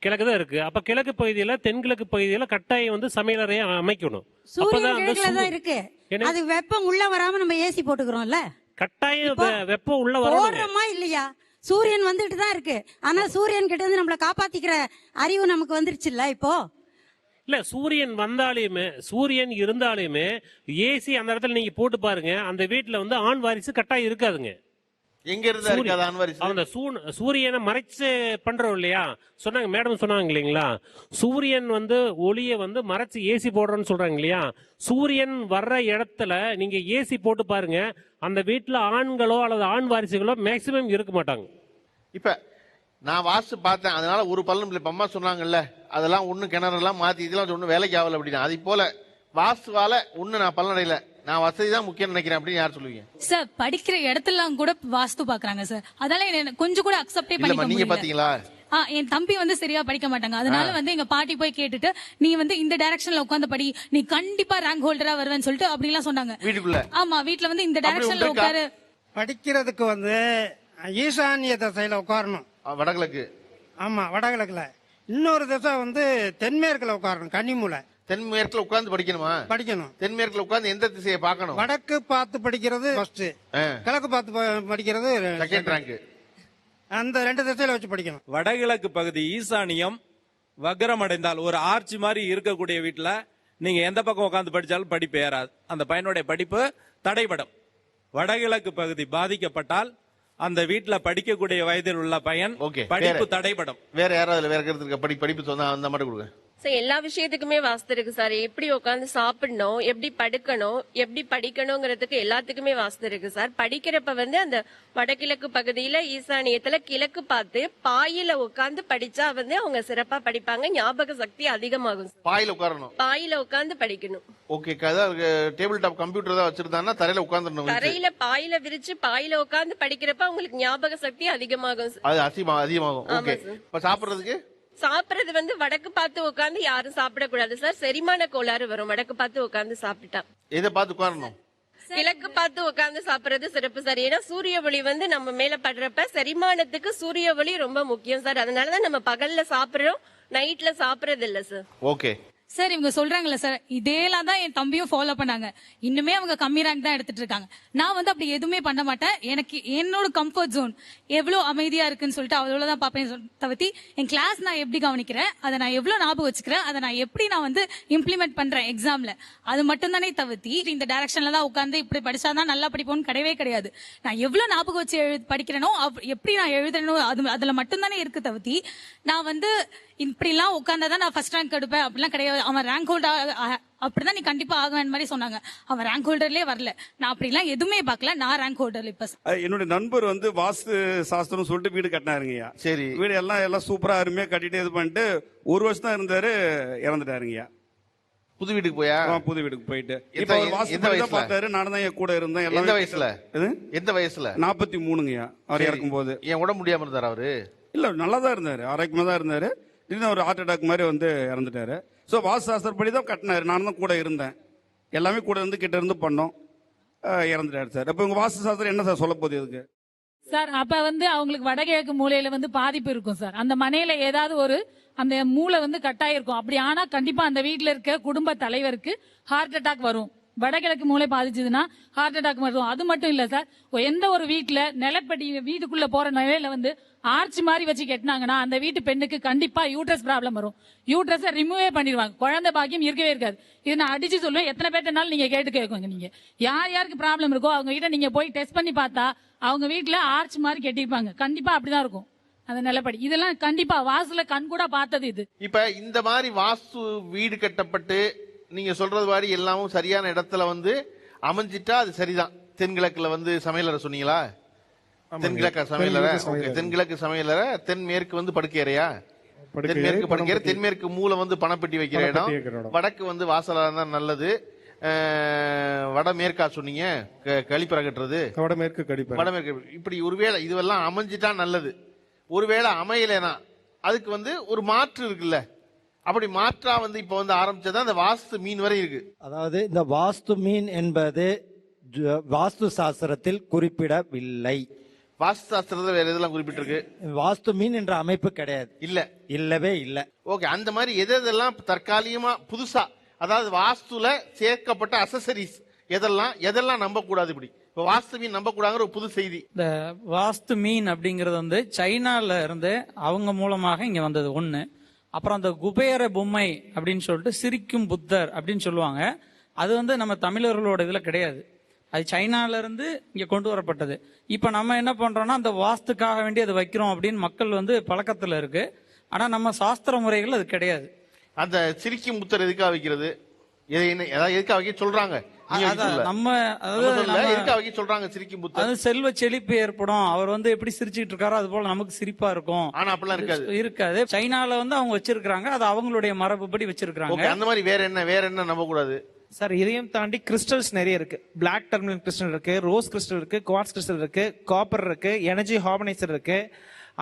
கிழக்கு தான் இருக்கு. அப்ப கிழக்கு பகுதியில தென்கிழக்கு பகுதியில கட்டாயம் வந்து சமையலறையை அமைக்கணும். சூரியன் கிழக்குல தான் இருக்கு. அது வெப்பம் உள்ள வராம நம்ம ஏசி போட்டுக்கிறோம்ல. கட்டாயம் வெப்பம் உள்ள போடுறோமா இல்லையா? சூரியன் வந்துட்டு தான் இருக்கு. ஆனா சூரியன் கிட்ட இருந்து நம்மள காப்பாத்திக்கிற அறிவு நமக்கு வந்துருச்சுல்ல இப்போ. இல்ல சூரியன் வந்தாலுமே சூரியன் இருந்தாலுமே ஏசி அந்த இடத்துல நீங்க போட்டு பாருங்க, அந்த வீட்டுல வந்து ஆண் வாரிசு கட்டாயம் இருக்காதுங்க. எங்க இருந்தா சூரியனை மறைச்சு பண்றோம் இல்லையா? சொன்னாங்க மேடம், சொன்னாங்க இல்லைங்களா, சூரியன் வந்து ஒளிய வந்து மறைச்சு ஏசி போடுறோம்னு சொல்றாங்க இல்லையா? சூரியன் வர்ற இடத்துல நீங்க ஏசி போட்டு பாருங்க, அந்த வீட்டுல ஆண்களோ அல்லது ஆண் வாரிசுகளோ மேக்சிமம் இருக்க மாட்டாங்க. இப்ப நான் வாஸ்து பார்த்தேன், அதனால ஒரு பலனும் இல்லை. அம்மா சொன்னாங்கல்ல, அதெல்லாம் ஒண்ணு கிணறெல்லாம் மாத்தி இதெல்லாம் ஒண்ணு வேலைக்கு ஆகல அப்படின்னா, அது போல வாஸ்துவால ஒண்ணு நான் பலனடையில, நான் வசதி தான் முக்கியம் நினைக்கிறேன் அப்படின்னு யார் சொல்லுவீங்க? சார் படிக்கிற இடத்துல கூட வாஸ்து பாக்குறாங்க சார். அதனால கொஞ்சம் கூட அக்செப்டே பண்ணிக்க முடியல. நீங்க பாத்தீங்களா? என் தம்பி வந்து சரியா படிக்க மாட்டாங்க. அதனால வந்து எங்க பாட்டி போய் கேட்டுட்டு நீ வந்து இந்த டைரக்ஷன்ல உட்கார்ந்து படி, நீ கண்டிப்பா ரேங்க் ஹோல்டரா வருவேன்னு சொல்லிட்டு அப்படி எல்லாம் சொன்னாங்க வீட்டுக்குள்ள. ஆமா, வீட்டுல வந்து இந்த டைரக்ஷன்ல உட்காரு. படிக்கிறதுக்கு வந்து ஈசானிய திசையில உட்காரணும், வடகிழக்கு. ஆமா, வடகிழக்குல. இன்னொரு திசை வந்து தென்மேற்குல உட்காரணும், கன்னிமூலை. தென்மேற்குல உட்கார்ந்து படிக்கணுமா? படிக்கணும். தென்மேற்குல உட்கார்ந்து எந்த திசையை பார்க்கணும்? வடக்கு பார்த்து படிக்கிறது ஃபர்ஸ்ட், கிழக்கு பார்த்து படிக்கிறது செகண்ட் ரேங்க். அந்த ரெண்டு திசையில வச்சு படிக்கணும். வடகிழக்கு பகுதி ஈசானியம் வக்ரம் அடைந்தால் ஒரு ஆர்ச்சி மாதிரி இருக்கக்கூடிய வீட்டுல நீங்க எந்த பக்கம் உட்காந்து படிச்சாலும் படிப்பு ஏறாது, அந்த பையனுடைய படிப்பு தடைபடும். வடகிழக்கு பகுதி பாதிக்கப்பட்டால் அந்த வீட்டுல படிக்கக்கூடிய வயதில் உள்ள பையன் படிப்பு தடைபடும். வேற யாராவது வேற கருத்து படிப்பு சொன்னா அந்த மாதிரி கொடுங்க. சார் எல்லா விஷயத்துக்குமே வாஸ்து இருக்கு சார். எப்படி உட்காந்து சாப்பிடணும், எப்படி படுக்கணும், எப்படி படிக்கணுங்கிறதுக்கு எல்லாத்துக்குமே வாஸ்து இருக்கு சார். படிக்கிறப்ப வந்து அந்த வடகிழக்கு பகுதியில ஈசானியத்துல கிழக்கு பார்த்து பாயில உட்காந்து படிச்சா வந்து அவங்க சிறப்பா படிப்பாங்க, ஞாபக சக்தி அதிகமாகும். பாயில உட்காரணும், பாயில உட்காந்து படிக்கணும். ஓகே, டேபிள் டாப் கம்ப்யூட்டர் தான் வச்சிருந்தாங்கன்னா தரையில உட்கார்ந்துடணும். தரையில பாயில விரிச்சு பாயில உட்காந்து படிக்கிறப்ப உங்களுக்கு ஞாபக சக்தி அதிகமாகும். அது அதிகமாகும். ஓகே, இப்ப சாப்பிடுறது வந்து வடக்கு பார்த்து உட்காந்து யாரும் சாப்பிடக்கூடாது சார். செரிமான கோளாறு வரும் வடக்கு பார்த்து உட்காந்து சாப்பிட்டா. எதை பார்த்து உட்காரணும்? கிழக்கு பார்த்து உட்காந்து சாப்பிடுறது சிறப்பு சார். ஏன்னா சூரிய ஒளி வந்து நம்ம மேல படுறப்ப செரிமானத்துக்கு சூரிய ஒளி ரொம்ப முக்கியம் சார். அதனாலதான் நம்ம பகல்ல சாப்பிடுறோம், நைட்ல சாப்பிடுறது இல்ல சார். ஓகே சார், இவங்க சொல்றாங்கல்ல சார், இதேலாம் தான் என் தம்பியும் ஃபாலோ பண்ணாங்க. இன்னுமே அவங்க கம்மி ரேங்க் தான் எடுத்துட்டு இருக்காங்க. நான் வந்து அப்படி எதுவுமே பண்ண மாட்டேன். எனக்கு என்னோட கம்ஃபர்ட் ஜோன் எவ்வளவு அமைதியா இருக்குன்னு சொல்லிட்டு அவ்வளவுதான் பாப்பேன் தவிர்த்து என் கிளாஸ் நான் எப்படி கவனிக்கிறேன், அதை நான் எவ்வளவு ஞாபகம் வச்சுக்கிறேன், அதை நான் எப்படி நான் வந்து இம்ப்ளிமெண்ட் பண்றேன் எக்ஸாம்ல, அது மட்டும் தானே தவிர்த்து இந்த டைரக்ஷன்ல தான் உட்காந்து இப்படி படிச்சாதான் நல்லா படிப்போம்னு கிடையவே கிடையாது. நான் எவ்வளவு ஞாபகம் வச்சு படிக்கிறேனோ எப்படி நான் எழுதுறேனோ அதுல மட்டும் தானே இருக்கு தவிர்த்து நான் வந்து இப்படி எல்லாம் உட்கார்ந்தாதான் நான் ஃபர்ஸ்ட் ரேங்க் எடுப்பேன் அப்படிலாம் கிடையாது. அவன் ரேங்க் ஹோல்டர் அப்படிதான் நீ கண்டிப்பா ஆகுவேன் மாதிரி சொன்னாங்க. அவன் ரேங்க் ஹோல்டர்லயே வரல. நான் அப்படி எல்லாம் எதுவுமே பார்க்கல. நான் ரேங்க் ஹோல்டர். இப்ப என்னுடைய நண்பர் வந்து வாஸ்து சாஸ்திரம் சொல்லிட்டு வீடு கட்டினாருங்கய்யா. சரி, வீடு எல்லாம் சூப்பரா அருமையா கட்டிட்டு இது பண்ணிட்டு ஒரு வருஷம் தான் இருந்தாரு, இறந்துட்டாருங்கய்யா. புது வீட்டுக்கு போயா? புது வீட்டுக்கு போயிட்டு இப்ப அவர் வாஸ்து பார்த்தாரு, நானும் தான் என் கூட இருந்தேன். எந்த வயசுல? எந்த வயசுல? 43ங்கய்யா. அவர் இறக்கும் போது என் உடம்பு முடியாம இருந்தாரு அவரு? இல்ல, நல்லா தான் இருந்தாரு, ஆரோக்கியமா தான் இருந்தாரு. திடீர்னு ஒரு ஹார்ட் அட்டாக் மாதிரி வந்து இறந்துட்டாரு. ஸோ வாஸ்து சாஸ்திரப்படி தான் கட்டினாரு, நானும் தான் கூட இருந்தேன், எல்லாமே கூட இருந்து கிட்ட இருந்து பண்ணோம், இறந்துட்டாரு சார். அப்ப உங்க வாஸ்து சாஸ்திரம் என்ன சார் சொல்ல போகுது இதுக்கு? சார், அப்ப வந்து அவங்களுக்கு வடகிழக்கு மூலையில வந்து பாதிப்பு இருக்கும் சார். அந்த மனையில ஏதாவது ஒரு அந்த மூளை வந்து கட்டாயிருக்கும். அப்படி ஆனா கண்டிப்பா அந்த வீட்டுல இருக்க குடும்ப தலைவருக்கு ஹார்ட் அட்டாக் வரும். வடகிழக்கு மூளை பாதிச்சதுன்னா ஹார்ட் அட்டாக் வரும். அது மட்டும் இல்ல சார், எந்த ஒரு வீட்டுல நிலப்படி வீட்டுக்குள்ள போற நிலையில வந்து ஆர்ச்சி மாதிரி வச்சு கட்டினாங்கன்னா அந்த வீட்டு பெண்ணுக்கு கண்டிப்பா யூட்ரஸ் ப்ராப்ளம் வரும். யூட்ரஸ் ரிமூவே பண்ணிடுவாங்க. குழந்தை பாக்கியம் இருக்கவே இருக்காது. இது நான் அடிச்சு சொல்லுவேன். எத்தனை பேர்னாலும் நீங்க கேட்டு கேட்குங்க. நீங்க யார் யாருக்கு ப்ராப்ளம் இருக்கோ அவங்க கிட்ட நீங்க போய் டெஸ்ட் பண்ணி பார்த்தா அவங்க வீட்டுல ஆர்ச் மாதிரி கட்டிருப்பாங்க. கண்டிப்பா அப்படிதான் இருக்கும் அந்த நிலப்படி. இதெல்லாம் கண்டிப்பா வாஸ்துல கண் கூட பார்த்தது இது. இப்ப இந்த மாதிரி வாஸ்து வீடு கட்டப்பட்டு நீங்க சொல்றது மாதிரி எல்லாமும் சரியான இடத்துல வந்து அமைஞ்சிட்டா அது சரிதான். தென்கிழக்குல வந்து சமையலறை சொன்னீங்களா? தென்கிழக்கு சமையலறை. ஓகே, தென்கிழக்கு சமையலறை. தென்மேற்கு வந்து படுக்கையறையா? தென்மேற்கு படுக்கையறை. தென்மேற்கு மூலை வந்து பணப்பெட்டி வைக்கிற இடம். வடக்கு வந்து வாசலா தான் நல்லது. வடமேற்கா சொன்னீங்க கழிப்பறை கட்டுறது. வடமேற்கு. இப்படி ஒருவேளை இதுவெல்லாம் அமைஞ்சிட்டா நல்லது. ஒருவேளை அமையலைனா அதுக்கு வந்து ஒரு மாற்று இருக்குல்ல, அப்படி மாற்றா வந்து இப்ப வந்து ஆரம்பிச்சதா அந்த வாஸ்து மீன் வரை இருக்கு. அதாவது இந்த வாஸ்து மீன் என்பது வாஸ்து சாஸ்திரத்தில் குறிப்பிடவில்லை. வாஸ்து சாஸ்திரத்துல வேற எதெல்லாம் குறிப்பிட்டிருக்கு? வாஸ்து மீன் என்ற அமைப்பு கிடையாது. இல்லவே இல்ல. ஓகே, அந்த மாதிரி எதெல்லாம் தற்காலிகமா புதுசா, அதாவது வாஸ்துல சேர்க்கப்பட்ட அசசரிஸ் எதெல்லாம் நம்ப கூடாது? இப்படி இப்ப வாஸ்து மீன் நம்ப கூடாதுங்கிற ஒரு புது செய்தி. இந்த வாஸ்து மீன் அப்படிங்கறது வந்து சைனால இருந்து அவங்க மூலமாக இங்க வந்தது ஒண்ணு. அப்புறம் அந்த குபேர பொம்மை அப்படின்னு சொல்லிட்டு சிரிக்கும் புத்தர் அப்படின்னு சொல்லுவாங்க. அது வந்து நம்ம தமிழர்களோட இதுல கிடையாது. அது சைனால இருந்து இங்க கொண்டு வரப்பட்டது. இப்ப நம்ம என்ன பண்றோம்னா அந்த வாஸ்துக்காக வேண்டி அதை வைக்கிறோம் அப்படின்னு மக்கள் வந்து பழக்கத்துல இருக்கு. ஆனா நம்ம சாஸ்திர முறைகள் அது கிடையாது. அந்த சிரிக்கும் புத்தர் எதுக்காக வைக்கிறது? எதுக்காக வைக்க சொல்றாங்க? செல்வ செழிப்பு ஏற்படும், அவர் வந்து எப்படி சிரிச்சுட்டு இருக்காரோ அது போல நமக்கு சிரிப்பா இருக்கும். ஆனா அப்படிலாம் இருக்காது. சைனால வந்து அவங்க வச்சிருக்காங்க, அது அவங்களுடைய மரபுப்படி வச்சிருக்காங்க. அந்த மாதிரி வேற என்ன நம்ப கூடாது சார்? இதையும் தாண்டி கிறிஸ்டல்ஸ் நிறைய இருக்கு. பிளாக் டர்மினல் கிறிஸ்டல் இருக்கு, ரோஸ் கிறிஸ்டல் இருக்கு, குவார்ட்ஸ் கிறிஸ்டல் இருக்கு, காப்பர் இருக்கு, எனர்ஜி ஹார்மனைசர் இருக்கு,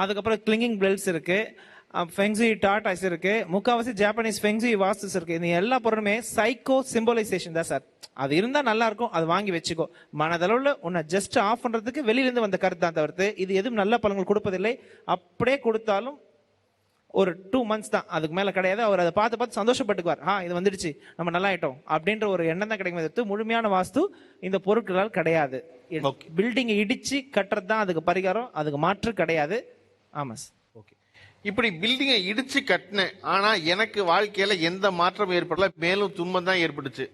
அதுக்கப்புறம் கிளிங்கிங் பெல்ஸ் இருக்கு, ஃபெங்ஸி டாட்டாஸ் இருக்கு, முக்காவாசி ஜாப்பனீஸ் ஃபெங்ஸி வாஸ்துஸ் இருக்கு. இந்த எல்லா பொருளுமே சைக்கோ சிம்பலைசேஷன் தான் சார். அது இருந்தா நல்லா இருக்கும், அது வாங்கி வச்சுக்கோ. மனதளவுல உன்னை ஜஸ்ட் ஆஃப் பண்றதுக்கு வெளியில இருந்து வந்த கருத்து தான் தவிர்த்து இது எதுவும் நல்ல பலன்கள் கொடுப்பதில்லை. அப்படியே கொடுத்தாலும் ஒரு 2 months தான், அதுக்கு மேல கிடையாது. அவர் அதை பார்த்து சந்தோஷப்பட்டுக்குவார். இது வந்துடுச்சு, நம்ம நல்லா ஆயிட்டோம் அப்படின்ற ஒரு எண்ணம் தான் கிடைக்கும். தவிர்த்து முழுமையான வாஸ்து இந்த பொருட்களால் கிடையாது. பில்டிங் இடிச்சு கட்டுறது தான் அதுக்கு பரிகாரம், அதுக்கு மாற்று கிடையாது. ஆமா சார். இப்படி பில்டிங்கை இடிச்சு கட்டினேன், ஆனா எனக்கு வாழ்க்கையில எந்த மாற்றம் ஏற்படல, மேலும் துன்பம் தான் ஏற்பட்டுச்சு.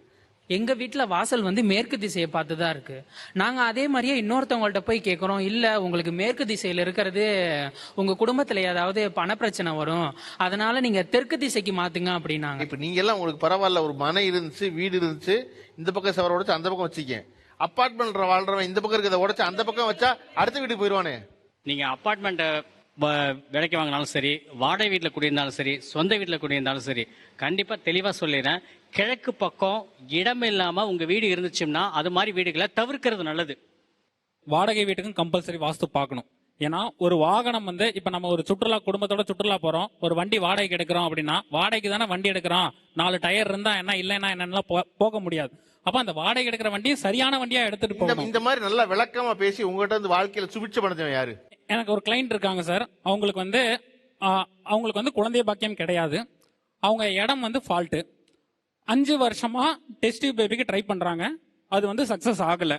எங்க வீட்டுல வாசல் வந்து மேற்கு திசையை பார்த்துதான் இருக்கு. நாங்க அதே மாதிரியே இன்னொருத்தவங்கள்ட்ட போய் கேட்கறோம், இல்ல உங்களுக்கு மேற்கு திசையில இருக்கிறது உங்க குடும்பத்துல ஏதாவது பண பிரச்சனை வரும், அதனால நீங்க தெற்கு திசைக்கு மாத்துங்க அப்படின்னாங்க. இப்ப நீங்க எல்லாம் உங்களுக்கு பரவாயில்ல, ஒரு மனை இருந்துச்சு, வீடு இருந்துச்சு, இந்த பக்கம் சவர உடைச்சு அந்த பக்கம் வச்சுக்கேன். அப்பார்ட்மெண்ட் வாழ்றவன் இந்த பக்கம் இருக்கிறத உடைச்சு அந்த பக்கம் வச்சா அடுத்த வீட்டுக்கு போயிடுவானே. நீங்க அப்பார்ட்மெண்ட் விலைக்கு வாங்கினாலும் சரி, வாடகை வீட்டில் குடியிருந்தாலும் சரி, சொந்த வீட்டில் குடியிருந்தாலும் சரி, கண்டிப்பா தெளிவா சொல்லிடுறேன், கிழக்கு பக்கம் இடம் இல்லாம உங்க வீடு இருந்துச்சுன்னா அது மாதிரி வீடுகளை தவிர்க்கிறது நல்லது. வாடகை வீட்டுக்கும் கம்பல்சரி வாஸ்து பார்க்கணும். ஏன்னா ஒரு வாகனம் வந்து இப்ப நம்ம ஒரு குடும்பத்தோட சுற்றுலா போறோம், ஒரு வண்டி வாடகைக்கு எடுக்கிறோம் அப்படின்னா, வாடகைக்கு தானே வண்டி எடுக்கிறோம், 4 டயர் இருந்தா என்ன இல்லைன்னா என்னன்னா போக முடியாது. அப்ப அந்த வாடகை எடுக்கிற வண்டியும் சரியான வண்டியா எடுத்துட்டு போகணும். இந்த மாதிரி நல்லா விளக்கமா பேசி உங்ககிட்ட வந்து வாழ்க்கையில சுபிட்ச பண்ணது யாரு? எனக்கு ஒரு கிளைண்ட் இருக்காங்க சார். அவங்களுக்கு வந்து குழந்தை பாக்கியம் கிடையாது. அவங்க இடம் வந்து ஃபால்ட்டு. 5 வருஷமா டெஸ்ட் பேபிக்கு ட்ரை பண்றாங்க, அது வந்து சக்சஸ் ஆகல.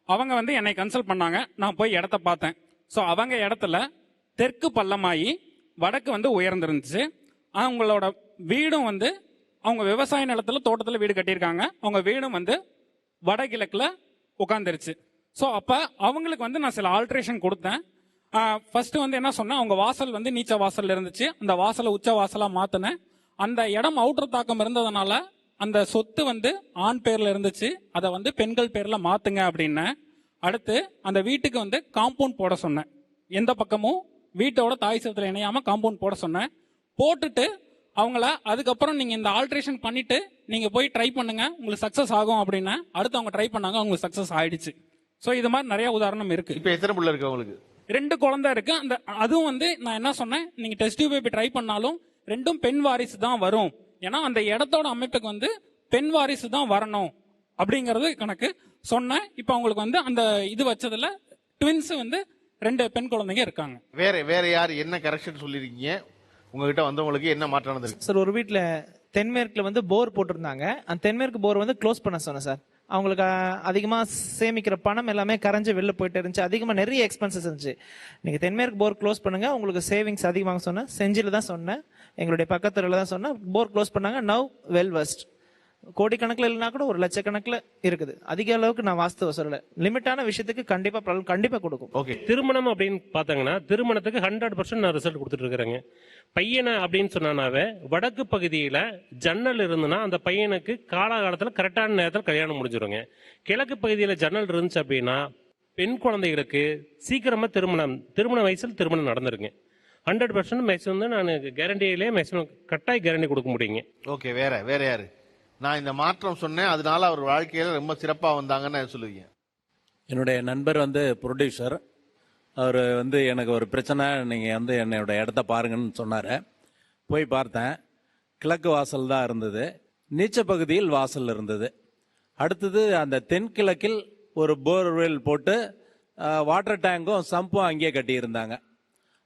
அவங்க வந்து என்னை கன்சல்ட் பண்ணாங்க, நான் போய் இடத்த பார்த்தேன். ஸோ அவங்க இடத்துல தெற்கு பள்ளமாயி வடக்கு வந்து உயர்ந்திருந்துச்சு. அவங்களோட வீடும் வந்து அவங்க விவசாய நிலத்துல தோட்டத்துல வீடு கட்டியிருக்காங்க. அவங்க வீடும் வந்து வடகிழக்குல உட்காந்துருச்சு. ஸோ அப்ப அவங்களுக்கு வந்து நான் சில ஆல்ட்ரேஷன் கொடுத்தேன். ஃபர்ஸ்ட் வந்து என்ன சொன்னேன், அவங்க வாசல் வந்து நீச்ச வாசல் இருந்துச்சு, அந்த வாசலை உச்ச வாசலா மாத்தினேன். அந்த இடம் அவுட்டர் தாக்கம் இருந்ததுனால அந்த சொத்து வந்து ஆண் பேர்ல இருந்துச்சு, அதை வந்து பெண்கள் பேர்ல மாத்துங்க அப்படின்னு. அடுத்து அந்த வீட்டுக்கு வந்து காம்பவுண்ட் போட சொன்னேன். எந்த பக்கமும் வீட்டோட தாய் சத்துல இணையாம காம்பவுண்ட் போட சொன்னேன். போட்டுட்டு அவங்கள அதுக்கப்புறம் நீங்க இந்த ஆல்ட்ரேஷன் பண்ணிட்டு நீங்க போய் ட்ரை பண்ணுங்க, உங்களுக்கு சக்சஸ் ஆகும் அப்படின்னு. அடுத்து அவங்க ட்ரை பண்ணாங்க, அவங்களுக்கு சக்சஸ் ஆயிடுச்சு. ஸோ இது மாதிரி நிறைய உதாரணம் இருக்கு. இப்ப எத்தனை பிள்ளை இருக்கு அவங்களுக்கு? 2 குழந்தை இருக்கு. அந்த அதுவும் வந்து நான் என்ன சொன்னேன், நீங்க டெஸ்ட் பேபி ட்ரை பண்ணாலும் 2ம் பெண் வாரிசு தான் வரும். ஏன்னா அந்த இடத்தோட அமைப்புக்கு வந்து பெண் வாரிசு தான் வரணும் அப்படிங்கறது கணக்கு சொன்னேன். இப்ப அவங்களுக்கு வந்து அந்த இது வச்சதுல ட்வின்ஸ் வந்து 2 பெண் குழந்தைங்க இருக்காங்க. வேற யாரு என்ன கரெக்ஷன் சொல்லிருக்கீங்க? உங்ககிட்ட வந்தவங்களுக்கு என்ன மாற்றம் நடந்திருக்கு சார்? ஒரு வீட்டுல தென்மேற்குல வந்து போர் போட்டிருந்தாங்க. அந்த தென்மேற்கு போர் வந்து க்ளோஸ் பண்ண சொன்னேன் சார். அவங்களுக்கு அதிகமா சேமிக்கிற பணம் எல்லாமே கரைஞ்சு வெளில போயிட்டு இருந்துச்சு, அதிகமா நிறைய எக்ஸ்பென்சஸ் இருந்துச்சு. நீங்க தென்மேற்கு போர் க்ளோஸ் பண்ணுங்க, உங்களுக்கு சேவிங்ஸ் அதிகமாக சொன்னேன். செஞ்சில தான் சொன்னேன், எங்களுடைய பக்கத்துல தான் சொன்னேன். போர் க்ளோஸ் பண்ணாங்க. Now well west. கோடிக்கணக்கில் இல்லைனா கூட ஒரு லட்சக்கணக்கில் இருக்குது. அதிக அளவுக்கு நான் வாஸ்துவ சொல்லல, லிமிட்டான விஷயத்துக்கு கண்டிப்பா கொடுக்கும். ஓகே, திருமணம் அப்படின்னு பார்த்தாங்கன்னா திருமணத்துக்கு 100% நான் ரிசல்ட் கொடுத்துட்டு இருக்கிறேங்க. பையனை அப்படின்னு சொன்னாவே வடக்கு பகுதியில ஜன்னல் இருந்துன்னா அந்த பையனுக்கு காலகாலத்தில் கரெக்டான நேரத்தில் கல்யாணம் முடிஞ்சிருங்க. கிழக்கு பகுதியில ஜன்னல் இருந்துச்சு அப்படின்னா பெண் குழந்தைகளுக்கு சீக்கிரமா திருமண வயசில் திருமணம் நடந்துருங்க. 100% மேக்ஸிமம் தான் நான் கேரண்டியிலே மேக்ஸிமம் கட்டாய கேரண்டி கொடுக்க முடியுங்க. ஓகே, வேற யாரு? நான் இந்த மாற்றம் சொன்னேன், அதனால அவர் வாழ்க்கையில ரொம்ப சிறப்பா வந்தாங்கன்னு சொல்லுவீங்க. என்னுடைய நண்பர் ப்ரொடியூசர், அவர் எனக்கு ஒரு பிரச்சனை, நீங்கள் என்னோட இடத்த பாருங்கன்னு சொன்னார். போய் பார்த்தேன். கிழக்கு வாசல் தான் இருந்தது, நீச்ச பகுதியில் வாசல் இருந்தது. அடுத்தது அந்த தென்கிழக்கில் ஒரு போர்வெல் போட்டு வாட்டர் டேங்கும் சம்பும் அங்கேயே கட்டியிருந்தாங்க.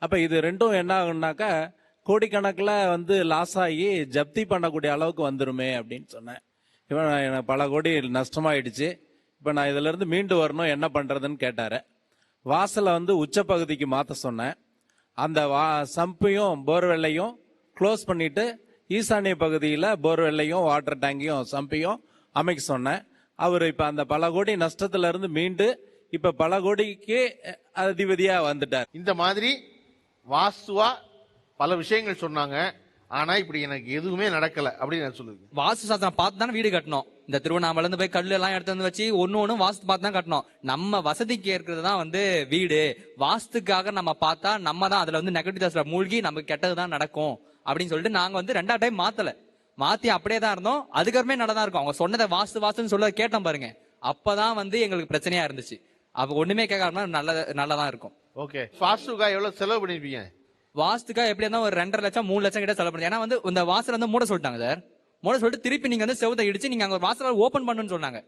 அப்போ இது ரெண்டும் என்ன ஆகுனாக்கா கோடிக்கணக்கில் லாஸ் ஆகி ஜப்தி பண்ணக்கூடிய அளவுக்கு வந்துருமே அப்படின்னு சொன்னேன். இவன் எனக்கு பல கோடி நஷ்டமாயிடுச்சு, இப்போ நான் இதிலிருந்து மீண்டு வரணும், என்ன பண்ணுறதுன்னு கேட்டார். வாசலை உச்சப்பகுதிக்கு மாற்ற சொன்னேன். அந்த சம்பையும் போர்வெல்லையும் க்ளோஸ் பண்ணிட்டு ஈசானிய பகுதியில் போர்வெல்லையும் வாட்டர் டேங்கையும் சம்பையும் அமைக்க சொன்னேன். அவர் இப்போ அந்த பல கோடி நஷ்டத்துல இருந்து மீண்டு இப்போ பல கோடிக்கு அதிபதியாக வந்துட்டார். இந்த மாதிரி வாஸ்துவா பல விஷயங்கள் சொன்னாங்க, ஆனா இப்படி எனக்கு எதுவுமே நடக்கல அப்படின்னு நான் சொல்லுவேன். வாஸ்து சாஸ்திரம் பார்த்து தானே வீடு கட்டணும். இந்த திருவண்ணாமலை இருந்து போய் கல்லு எல்லாம் எடுத்து வச்சு ஒன்னு வாஸ்து பார்த்து தான் கட்டணும். நம்ம வசதிக்கு ஏற்கிறது தான் வீடு. வாஸ்துக்காக நம்ம பார்த்தா நம்ம தான் அதுல நெகட்டிவ் மூழ்கி நமக்கு கெட்டதுதான் நடக்கும் அப்படின்னு சொல்லிட்டு நாங்க 2வது டைம் மாத்தி அப்படியே தான் இருந்தோம். அதுக்கப்புறமே நல்லா தான் இருக்கும். அவங்க சொன்னதை வாஸ்துன்னு சொல்ல கேட்டோம் பாருங்க, அப்பதான் எங்களுக்கு பிரச்சனையா இருந்துச்சு. அப்ப ஒண்ணுமே கேட்காம நல்லதான் இருக்கும். ஓகே, வாஸ்துக்கா எவ்வளவு செலவு பண்ணிருப்பீங்க? வாஸ்துக்கா எப்படி இருந்தா ஒரு 2.5 லட்சம் 3 லட்சம் கிட்ட செலவு பண்ணி. ஏன்னா இந்த வாசல் மூட சொல்லிட்டாங்க சார். மூட சொல்லிட்டு திருப்பி நீங்க செவத்தை இடிச்சு நீங்க அங்க வாசல ஓபன் பண்ணுன்னு சொன்னாங்க.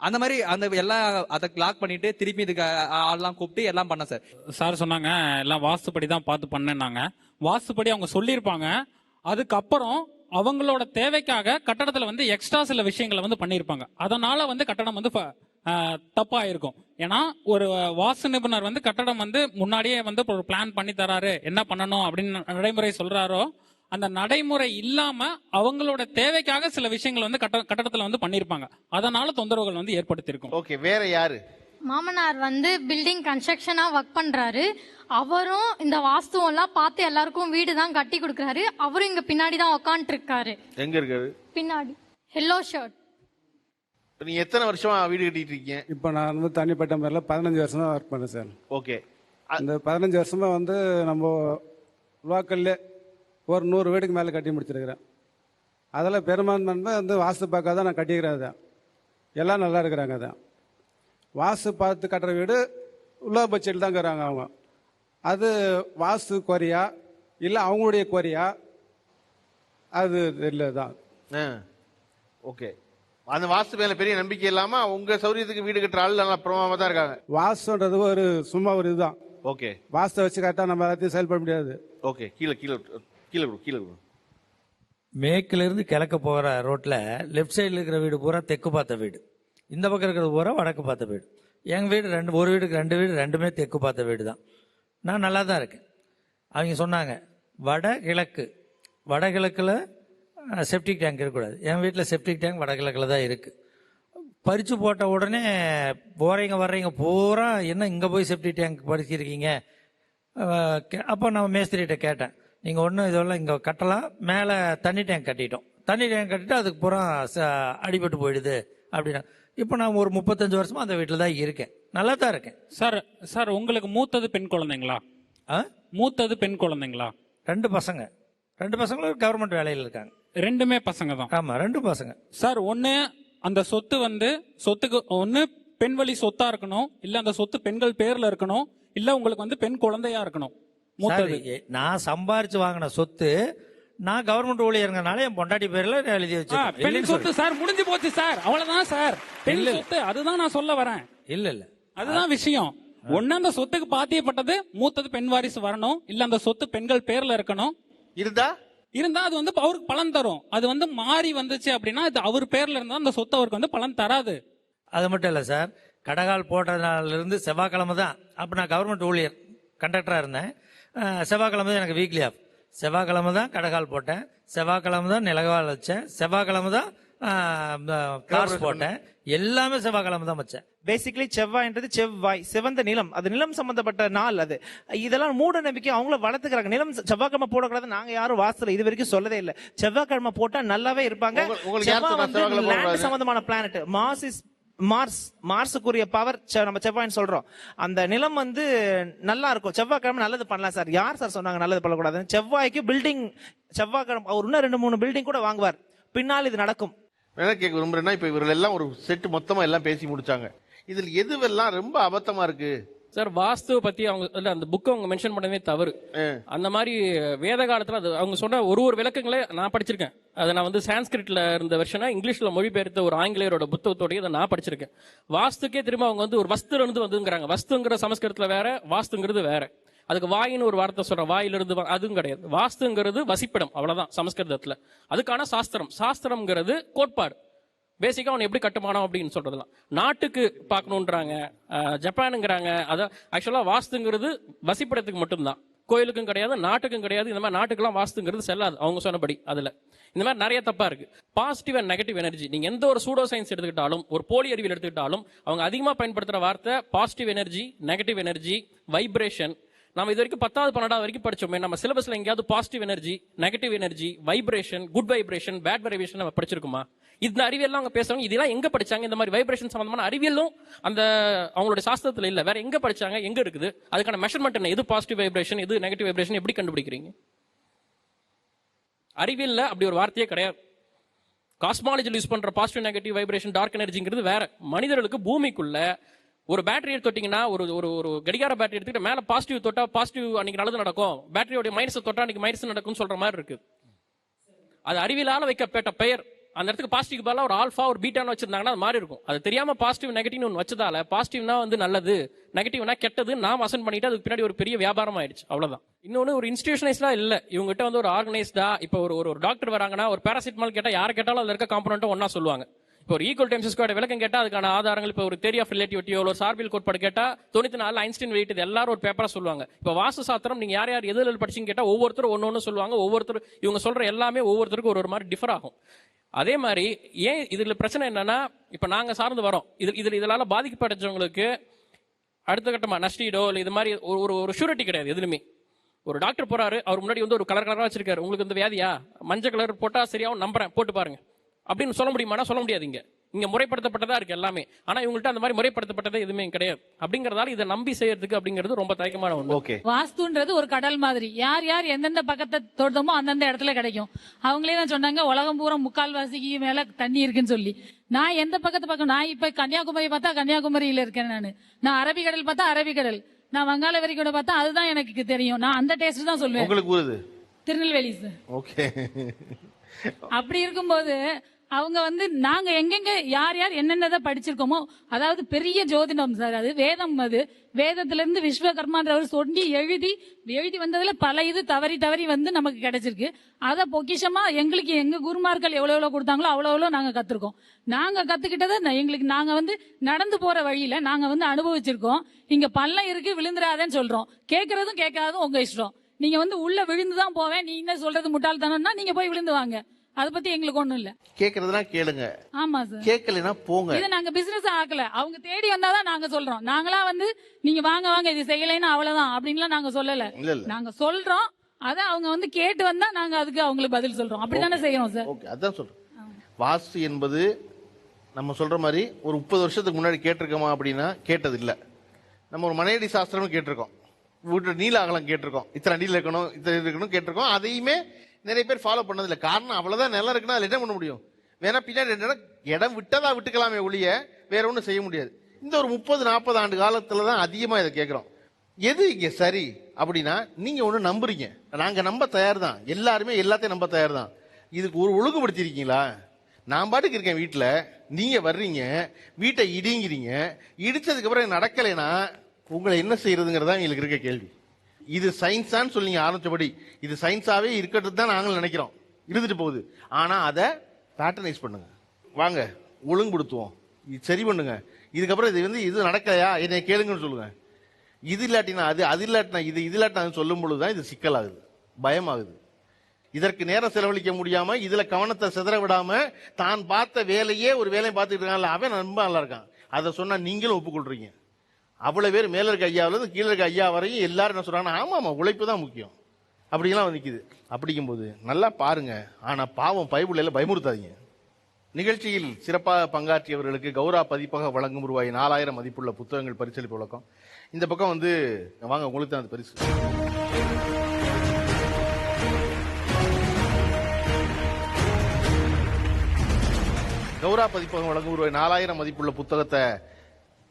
அந்த மாதிரி எல்லாம் அதை லாக் பண்ணிட்டு திருப்பி இதுக்கு ஆள்லாம் கூப்பிட்டு எல்லாம் பண்ண சார். சார் சொன்னாங்க எல்லாம் வாஸ்துப்படி தான் பார்த்து பண்ணேன்னாங்க. வாஸ்துப்படி அவங்க சொல்லியிருப்பாங்க. அதுக்கப்புறம் அவங்களோட தேவைக்காக கட்டடத்துல எக்ஸ்ட்ரா சில விஷயங்களை பண்ணியிருப்பாங்க. அதனால கட்டடம் தப்பா இருக்கும். ஏன்னா ஒரு வாஸ்து நிபுணர் கட்டடம் முன்னாடியே ஒரு பிளான் பண்ணி தராரு, என்ன பண்ணணும் அப்படின்னு நடைமுறை சொல்றாரோ அந்த நடைமுறை இல்லாம அவங்களோட தேவைக்காக சில விஷயங்கள் கட்டடத்துல பண்ணிருப்பாங்க. அதனால தொந்தரவுகள் ஏற்படுத்தியிருக்கும். ஓகே, வேற யாரு? மாமனார் பில்டிங் கன்ஸ்ட்ரக்ஷனா ஒர்க் பண்றாரு. அவரும் இந்த வாஸ்துவம் எல்லாம் பார்த்து எல்லாருக்கும் வீடு தான் கட்டி கொடுக்கறாரு. அவரும் இங்க பின்னாடி தான் உட்காந்துட்டு இருக்காரு. எங்க இருக்காரு? பின்னாடி எல்லோ ஷர்ட். நீங்க எத்தனை வருஷமா வீடு கட்டிட்டு இருக்கீங்க? இப்போ நான் தனிப்பட்ட முறையில் 15 வருஷமா ஒர்க் பண்ணேன் சார். ஓகே, அந்த 15 வருஷமா நம்ம லோக்கல்ல ஒரு 100 வீடுக்கு மேலே கட்டி முடிச்சிருக்கிறேன். அதில் பெரும்பான்மை வாஸ்து பார்க்காத தான் நான் கட்டிக்கிறேன். அதான் எல்லாம் நல்லா இருக்கிறாங்க. அதான் வாஸ்து பார்த்து கட்டுற வீடு உள்ள பட்ஜெட்டில் தான் இருக்கிறாங்க அவங்க. அது வாஸ்து குறையா இல்லை அவங்களுடைய குறையா அது இல்லை தான். ஓகே, அந்த வாஸ்து மேல பெரிய நம்பிக்கை இல்லாம உங்க சௌரியத்துக்கு வீடு கட்டுற ஆள் நல்லா பிரமாதமா தான் இருக்காங்க. வாஸ்துன்றது ஒரு சும்மா ஒரு இதுதான். ஓகே, வாஸ்து வச்சு கரெக்டாக நம்ம எல்லாத்தையும் செயல்பட முடியாது. ஓகே, கீழே கீழே கீழே கீழே மேற்குல இருந்து கிழக்க போகிற ரோட்டில் லெஃப்ட் சைடில் இருக்கிற வீடு பூரா தெற்கு பார்த்த வீடு, இந்த பக்கம் இருக்கிறது பூரா வடக்கு பார்த்த வீடு. எங்கள் வீடு ஒரு வீடுக்கு 2 வீடு, ரெண்டுமே தெற்கு பார்த்த வீடு தான். நான் நல்லா தான் இருக்கேன். அவங்க சொன்னாங்க வடகிழக்கில் செப்டிக் டேங்க் இருக்கக்கூடாது. என் வீட்டில் செப்டிக் டேங்க் வடகிழக்கில் தான் இருக்குது. பறித்து போட்ட உடனே போகிறீங்க வர்றீங்க பூரா என்ன இங்கே போய் செப்டிக் டேங்க் பறிச்சிருக்கீங்க. அப்போ நான் மேஸ்திரிகிட்ட கேட்டேன், நீங்கள் ஒன்றும் இதெல்லாம் இங்கே கட்டலாம், மேலே தண்ணி டேங்க் கட்டிட்டோம், தண்ணி டேங்க் கட்டிட்டு அதுக்கு பூரா அடிபட்டு போயிடுது அப்படின்னா. இப்போ நான் ஒரு 35 வருஷமா அந்த வீட்டில் தான் இருக்கேன், நல்லா தான் இருக்கேன். சார் உங்களுக்கு மூத்தது பெண் குழந்தைங்களா? மூத்தது பெண் குழந்தைங்களா? 2 பசங்க. 2 பசங்களும் கவர்மெண்ட் வேலையில் இருக்காங்க. 2மே பசங்க தான்? ஆமா, 2 பசங்க. சார் ஒண்ணு அந்த சொத்துக்கு ஒண்ணு பெண் வழி சொத்தா இருக்கணும், இல்ல அந்த சொத்து பெண்கள் பேர்ல இருக்கணும், இல்ல உங்களுக்கு பெண் குழந்தையா இருக்கணும். நான் சம்பாரிச்சு வாங்கின சொத்து நான் கவர்மெண்ட் ஊழியர்ங்கனால என் பொண்டாட்டி பேர்ல எழுதி வச்சேன். பெண் சொத்து சார் முடிஞ்சு போச்சு சார், அவ்வளவுதான் சார். பெண் சொத்து அதுதான் நான் சொல்ல வரேன். இல்ல அதுதான் விஷயம். ஒண்ணு அந்த சொத்துக்கு பாத்தியப்பட்டது மூத்தது பெண் வாரிசு வரணும், இல்ல அந்த சொத்து பெண்கள் பேர்ல இருக்கணும். இருந்தா அது அவருக்கு பலன் தரும். அது மாறி வந்துச்சு அப்படின்னா அது அவர் பேர்ல இருந்தா அந்த சொத்து அவருக்கு பலன் தராது. அது மட்டும் இல்ல சார், கடகால் போட்டதுனால இருந்து செவ்வாய்க்கிழமை தான், அப்ப நான் கவர்மெண்ட் ஊழியர் கண்டக்டரா இருந்தேன். செவ்வாய்க்கிழமை தான் எனக்கு வீக்லி ஆஃப். செவ்வாய்க்கிழமை தான் கடகால் போட்டேன், செவ்வாய்க்கிழமை தான் நிலகால் வச்சேன், செவ்வாய்க்கிழமை தான் காசு போட்டேன், எல்லாமே செவ்வாய்க்கிழமை தான் வச்சேன். பேசிக்கலி செவ்வாய்ன்றது செவ்வாய், சிவந்த நிலம், அது நிலம் சம்பந்தப்பட்ட நாள். அது இதெல்லாம் மூட நம்பிக்கை அவங்கள வளர்த்துக்கிறாங்க. நிலம் செவ்வாய்க்கிழமை போடக்கூடாது நாங்க யாரும் வாசல இது வரைக்கும் சொல்லதே இல்ல. செவ்வாய்க்கிழமை போட்டா நல்லாவே இருப்பாங்க. லேண்ட் சம்பந்தமான பிளானட். மார்ஸுக்குரிய பவர் நம்ம செவ்வாய்ன்னு சொல்றோம். அந்த நிலம் வந்து நல்லா இருக்கும். செவ்வாய்க்கிழமை நல்லது பண்ணலாம் சார். யார் சார் சொன்னாங்க நல்லது பண்ணக்கூடாது? செவ்வாய்க்கு பில்டிங், செவ்வாய்க்கிழமை அவர் இன்னும் 2-3 பில்டிங் கூட வாங்குவார். பின்னால் இது நடக்கும். என்ன கேட்க விரும்புறேன்னா, இப்ப இவர்கள் எல்லாம் ஒரு செட் மொத்தமா எல்லாம் பேசி முடிச்சாங்க. இதில் எதுவெல்லாம் ரொம்ப அபத்தமா இருக்கு சார்? வாஸ்துவை பத்தி அவங்க அந்த புக்கை அவங்க மென்ஷன் பண்ணவே தவறு. அந்த மாதிரி வேத காலத்துல அது அவங்க சொன்ன ஒரு விளக்கங்களே நான் படிச்சிருக்கேன். அதை நான் வந்து சான்ஸ்கிரிட்ல இருந்த வெர்ஷனா இங்கிலீஷ்ல மொழிபெயர்த்த ஒரு ஆங்கிலேயரோட புத்தகத்தோடய அதை நான் படிச்சிருக்கேன். வாஸ்துக்கே திரும்ப அவங்க வந்து ஒரு வஸ்துல வந்துங்கிறாங்க. வஸ்துங்கிற சமஸ்கிருதத்துல வேற, வாஸ்துங்கிறது வேற. அதுக்கு வாயின்னு ஒரு வார்த்தை சொல்ற, வாயிலிருந்து அதுவும் கிடையாது. வாஸ்துங்கிறது வசிப்பிடம், அவ்வளவுதான் சமஸ்கிருதத்துல. அதுக்கான சாஸ்திரம்ங்கிறது கோட்பாடு. பேசிக்கா அவன் எப்படி கட்டுமானம் அப்படின்னு சொல்றதுலாம் நாட்டுக்கு பார்க்கணுன்றாங்க, ஜப்பானுங்கிறாங்க. அதான் ஆக்சுவலா வாஸ்துங்கிறது வசிப்பிடத்துக்கு மட்டும்தான், கோயிலுக்கும் கிடையாது, நாட்டுக்கும் கிடையாது. இந்த மாதிரி நாட்டுக்கெல்லாம் வாஸ்துங்கிறது செல்லாது அவங்க சொன்னபடி. அதுல இந்த மாதிரி நிறைய தப்பா இருக்கு. பாசிட்டிவ் அண்ட் நெகட்டிவ் எனர்ஜி, நீங்க எந்த ஒரு சூடோ சயின்ஸ் எடுத்துக்கிட்டாலும், ஒரு போலி அறிவியல் எடுத்துக்கிட்டாலும், அவங்க அதிகமா பயன்படுத்துற வார்த்தை positive energy, negative energy, vibration. நம்ம இது வரைக்கும் 10வது 12வது வரைக்கும் படிச்சோமே, நம்ம சிலபஸ்ல எங்கேயாவது positive energy, negative energy, vibration, good vibration, bad vibration நம்ம படிச்சிருக்குமா? இந்த அறிவியல் அவங்க பேசுவாங்க. இதெல்லாம் எங்க படிச்சாங்க? இந்த மாதிரி வைப்ரேஷன் சம்பந்தமான அறிவியலும் அந்த அவங்களுடைய சாஸ்திரத்துல இல்ல. வேற எங்க படிச்சாங்க? எங்க இருக்குது? அதுக்கான மெஷர்மெண்ட் என்ன? எது பாசிட்டிவ் வைப்ரேஷன், எது நெகட்டிவ் வைப்ரேஷன் எப்படி கண்டுபிடிக்கிறீங்க? அறிவியல்ல அப்படி ஒரு வார்த்தையே கிடையாது. காஸ்மாலஜியில் யூஸ் பண்ற பாசிட்டிவ் நெகட்டிவ் வைப்ரேஷன், டார்க் எனர்ஜிங்கிறது வேற. மனிதர்களுக்கு பூமிக்குள்ள ஒரு பேட்டரி தொட்டிங்கன்னா, ஒரு ஒரு கடிகார பேட்டரி எடுத்துக்கிட்டு மேல பாசிட்டிவ் தொட்டா பாசிட்டிவ் அன்னைக்கு நல்லது நடக்கும், பேட்டரியோட மைனஸ் தொட்டா அன்னைக்கு மைனஸ் நடக்கும் சொல்ற மாதிரி இருக்கு. அது அறிவியலால வைக்கப்பட்ட பெயர். அந்த இடத்துக்கு பாசிட்டிவ் பதிலா ஒரு ஆல்பா ஒரு பீட்டான்னு வச்சிருந்தாங்கன்னா அது மாதிரி இருக்கும். அது தெரியாம பாசிட்டிவ் நெகட்டிவ் ஒன்று வச்சதால பாசிட்டிவ்னா வந்து நல்லது, நெகட்டிவ்னா கெட்டது நாம் அசன் பண்ணிட்டு அதுக்கு பின்னாடி ஒரு பெரிய வியாபாரம் ஆயிடுச்சு. அவ்வளவுதான். இன்னொன்னு ஒரு இன்ஸ்டிடியூஷனைஸ்டா இல்ல, இவங்ககிட்ட வந்து ஒரு ஆர்கனைஸ்டா. இப்போ ஒரு டாக்டர் வராங்கன்னா ஒரு பேராசிட்டமால் கேட்டா யாரை கேட்டாலும் அதுல இருக்க காம்பனண்ட்டும் ஒன்னா சொல்லுவாங்க. இப்போ ஒரு ஈக்குவல் டைம்ஸ் ஸ்கொயர் விளக்கம் கேட்டா அதுக்கான ஆதாரங்கள், இப்போ ஒரு தியரி ஆஃப் ரிலேட்டிவிட்டியோ ஒரு சார்பியல் கோட்பாடு கேட்டா 94 ஐன்ஸ்டீன் வெயிட், இது எல்லாரும் ஒரு பேப்பரா சொல்லுவாங்க. இப்போ வாஸ்து சாஸ்திரம் நீங்க யார் யார் எதில் படிச்சுன்னு கேட்டா ஒவ்வொருத்தரும் ஒன்னு சொல்லுவாங்க. ஒவ்வொருத்தர் இவங்க சொல்ற எல்லாமே ஒவ்வொருத்தருக்கும் ஒரு மாதிரி டிஃபர் ஆகும். அதே மாதிரி ஏன் இதுல பிரச்சனை என்னன்னா, இப்ப நாங்க சார்ந்து வரோம், இதனால பாதிக்கப்பட்டவங்களுக்கு அடுத்த கட்டமா நஷ்டீடோ இல்ல இது மாதிரி ஒரு ஷூரிட்டி கிடையாது எதுலுமே. ஒரு டாக்டர் போறாரு, அவர் முன்னாடி வந்து ஒரு கலரா வச்சிருக்காரு, உங்களுக்கு இந்த வியாதியா, மஞ்சள் கலர் போட்டா சரியாவும் நம்புறேன், போட்டு பாருங்க அப்படின்னு சொல்ல முடியுமானா சொல்ல முடியாது. இங்க முறைப்படுத்தப்பட்டதா இருக்கு எல்லாமே. ஆனா இவங்கள்ட்ட அந்த மாதிரி முறைப்படுத்தப்பட்டதே எதுவுமே கிடையாது. அப்படிங்கறதால இதை நம்பி செய்யறதுக்கு அப்படிங்கிறது ரொம்ப தயக்கமான ஒண்ணு. ஓகே, வாஸ்துன்றது ஒரு கடல் மாதிரி. யார் யார் எந்தெந்த பக்கத்தை தோட்டமோ அந்தந்த இடத்துல கிடைக்கும். அவங்களே தான் சொன்னாங்க உலகம் பூரா 3/4 மேல தண்ணி இருக்குன்னு சொல்லி. நான் எந்த பக்கத்து பக்கம், நான் இப்ப கன்னியாகுமரி பார்த்தா கன்னியாகுமரியில இருக்கேன். நான் அரபிக்கடல் பார்த்தா அரபிக்கடல், நான் வங்காள விரிகுடா பார்த்தா அதுதான் எனக்கு தெரியும். நான் அந்த டேஸ்ட் தான் சொல்லுவேன். உங்களுக்கு திருநெல்வேலி சார். ஓகே. அப்படி இருக்கும்போது அவங்க வந்து நாங்க எங்கெங்க யார் யார் என்னென்னதை படிச்சிருக்கோமோ, அதாவது பெரிய ஜோதிடம் சார், அது வேதம். அது வேதத்துல இருந்து விஸ்வகர்மான்றவர் சொல்லி எழுதி வந்ததுல பல இது தவறி வந்து நமக்கு கிடைச்சிருக்கு. அதை பொக்கிஷமா எங்களுக்கு எங்க குருமார்கள் எவ்வளவு கொடுத்தாங்களோ அவ்வளவு நாங்க கத்துருக்கோம். நாங்க கத்துக்கிட்டதை நாங்க வந்து நடந்து போற வழியில நாங்க வந்து அனுபவிச்சிருக்கோம். இங்க பள்ளம் இருக்கு விழுந்துடாதேன்னு சொல்றோம். கேட்கறதும் கேட்காததும் உங்க இஷ்டம். நீங்க வந்து உள்ள விழுந்துதான் போவேன், நீ என்ன சொல்றது முட்டாள்தானம்னா நீங்க போய் விழுந்து வாங்க. அதை பத்தி எங்களுக்கு ஒண்ணும் இல்ல. கேக்குறதுனா கேளுங்க. ஆமா சார். கேட்கலனா போங்க. இதை நாங்க பிசினஸ் ஆக்கல, அவங்க தேடி வந்தாதான் நாங்க சொல்றோம். நாங்களா வந்து நீங்க வாங்க இது செய்யலைன்னா அவ்வளவுதான் அப்படின்லாம் நாங்க சொல்லல. நாங்க சொல்றோம், அதை அவங்க வந்து கேட்டு வந்தா நாங்க அதுக்கு அவங்களுக்கு பதில் சொல்றோம். அப்படித்தானே செய்யறோம் சார். ஓகே, அதான் சொல்றேன். வாஸ்து என்பது நம்ம சொல்ற மாதிரி ஒரு 30 வருஷத்துக்கு முன்னாடி கேட்டிருக்கோமா அப்படின்னா கேட்டது இல்ல. நம்ம ஒரு மனையடி சாஸ்திரம் கேட்டிருக்கோம், வீட்டு நீல அகலம் கேட்டிருக்கோம், இத்தனை அடியில் இருக்கணும் இத்தனை இருக்கணும் கேட்டிருக்கோம். அதையுமே நிறைய பேர் ஃபாலோ பண்ணது இல்லை. காரணம் அவ்வளவுதான், நிலம் இருக்குன்னா அதில் என்ன பண்ண முடியும்? வேணா பின்னாடி இடம் விட்டதா விட்டுக்கலாமே ஒழிய வேற ஒன்றும் செய்ய முடியாது. இந்த ஒரு 30-40 ஆண்டு காலத்துல தான் அதிகமா இதை கேட்கிறோம். எது இங்க சரி அப்படின்னா நீங்க ஒண்ணு நம்புறீங்க, நாங்க நம்ப தயார் தான், எல்லாருமே எல்லாத்தையும் நம்ப தயார் தான். இதுக்கு ஒரு ஒழுங்குபடுத்திருக்கீங்களா? நான் பாட்டுக்கு இருக்கேன் வீட்டுல, நீங்க வர்றீங்க வீட்டை இடிங்கிறீங்க, இடிச்சதுக்கு அப்புறம் நடக்கலைன்னா உங்களை என்ன செய்யறதுங்கிறதா எங்களுக்கு இருக்க கேள்வி. இது சயின்ஸான்னு சொல்லி ஆரம்பிச்சபடி இது சயின்ஸாவே இருக்கட்டும் தான் நாங்கள் நினைக்கிறோம், இருந்துட்டு போகுது. ஆனா அதை பேட்டர்னைஸ் பண்ணுங்க, வாங்க ஒழுங்குபடுத்துவோம், சரி பண்ணுங்க. இதுக்கப்புறம் இது வந்து இது நடக்கலையா என்னை கேளுங்கன்னு சொல்லுங்க. இது இல்லாட்டினா அது இல்லாட்டினா இது இல்லாட்டினா சொல்லும் பொழுதுதான் இது சிக்கலாகுது, பயமாகுது. இதற்கு நேரம் செலவழிக்க முடியாம இதுல கவனத்தை சிதற விடாம தான் பார்த்த வேலையே ஒரு வேலையை பார்த்துட்டு இருக்கான்ல அவன் ரொம்ப நல்லா இருக்கான், அதை சொன்னா நீங்களும் ஒப்புக்கொள்றீங்க. அவ்வளவு பேர் மேல இருக்க ஐயாவில இருந்து கீழே இருக்க ஐயா வரையும் எல்லாரும் என்ன சொல்றாங்கன்னா ஆமா உழைப்பு தான் முக்கியம் அப்படிங்கலாம் நிக்குது. அப்படிங்கும்போது நல்லா பாருங்க. ஆனா பாவம் பைபிள்ல பயமுறுத்தாதீங்க. நிகழ்ச்சியில் சிறப்பாக பங்காற்றியவர்களுக்கு கௌரா பதிப்பக வழங்கும் ரூபாய் 4000 மதிப்புள்ள புத்தகங்கள் பரிசளிப்பு வழக்கம். இந்த பக்கம் வந்து வாங்க, உங்களுக்கு தான் அந்த பரிசு. கௌரா பதிப்பகம் வழங்கும் ரூபாய் 4000 மதிப்புள்ள புத்தகத்தை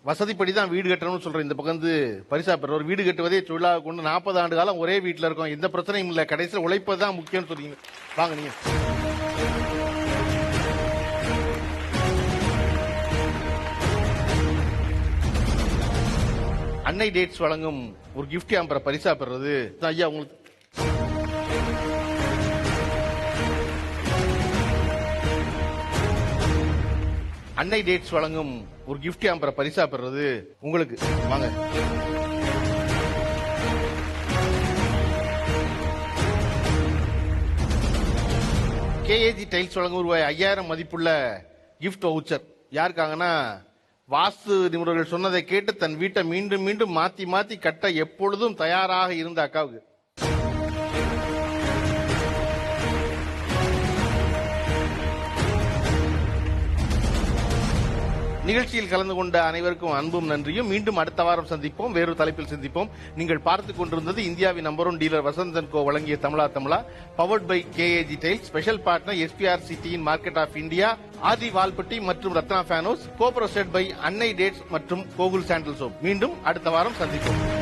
வசதிப்படி தான் வீடு கட்டணும்னு சொல்ற இந்த பக்கம் வந்து பரிசா பெறுவோர். வீடு கட்டுவதே தொழிலாக கொண்டு 40 ஆண்டு காலம் ஒரே வீட்டில் இருக்கோம், எந்த பிரச்சனையும் இல்லை, கடைசியில் உழைப்பது தான் முக்கியம்னு சொல்றீங்க. வாங்க நீங்க. அன்னை டேட்ஸ் வழங்கும் ஒரு கிஃப்ட் ஆம்பரை பரிசா பெறுறது ஐயா உங்களுக்கு. அன்னை டேட்ஸ் வழங்கும் ஒரு கிஃப்ட் ஆம்பரை பரிசா பெறுறது உங்களுக்கு. வாங்க. கேஏஜி டைல்ஸ் வழங்கும் ரூபாய் 5000 மதிப்புள்ள கிஃப்ட் வவுச்சர் யாருக்காங்கன்னா, வாஸ்து நிபுணர்கள் சொன்னதை கேட்டு தன் வீட்டை மீண்டும் மீண்டும் மாத்தி மாத்தி கட்ட எப்பொழுதும் தயாராக இருந்த அக்காவுக்கு. நிகழ்ச்சியில் கலந்து கொண்ட அனைவருக்கும் அன்பும் நன்றியும். மீண்டும் அடுத்த வாரம் சந்திப்போம், வேறு தலைப்பில் சந்திப்போம். நீங்கள் பார்த்துக் கொண்டிருந்தது இந்தியாவின் நம்பர் 1 டீலர் வசந்தன் கோ வழங்கிய Tamizha powered by KAG tiles. Special partner SPR சிட்டியின் மார்க்கெட் ஆஃப் இந்தியா, ஆதி வால்பட்டி மற்றும் ரத்னா ஃபேனோஸ், கோப்ரோசெட் பை அன்னை டேட்ஸ் மற்றும் கோகுல் சாண்டல் சோப். மீண்டும் அடுத்த வாரம் சந்திப்போம்.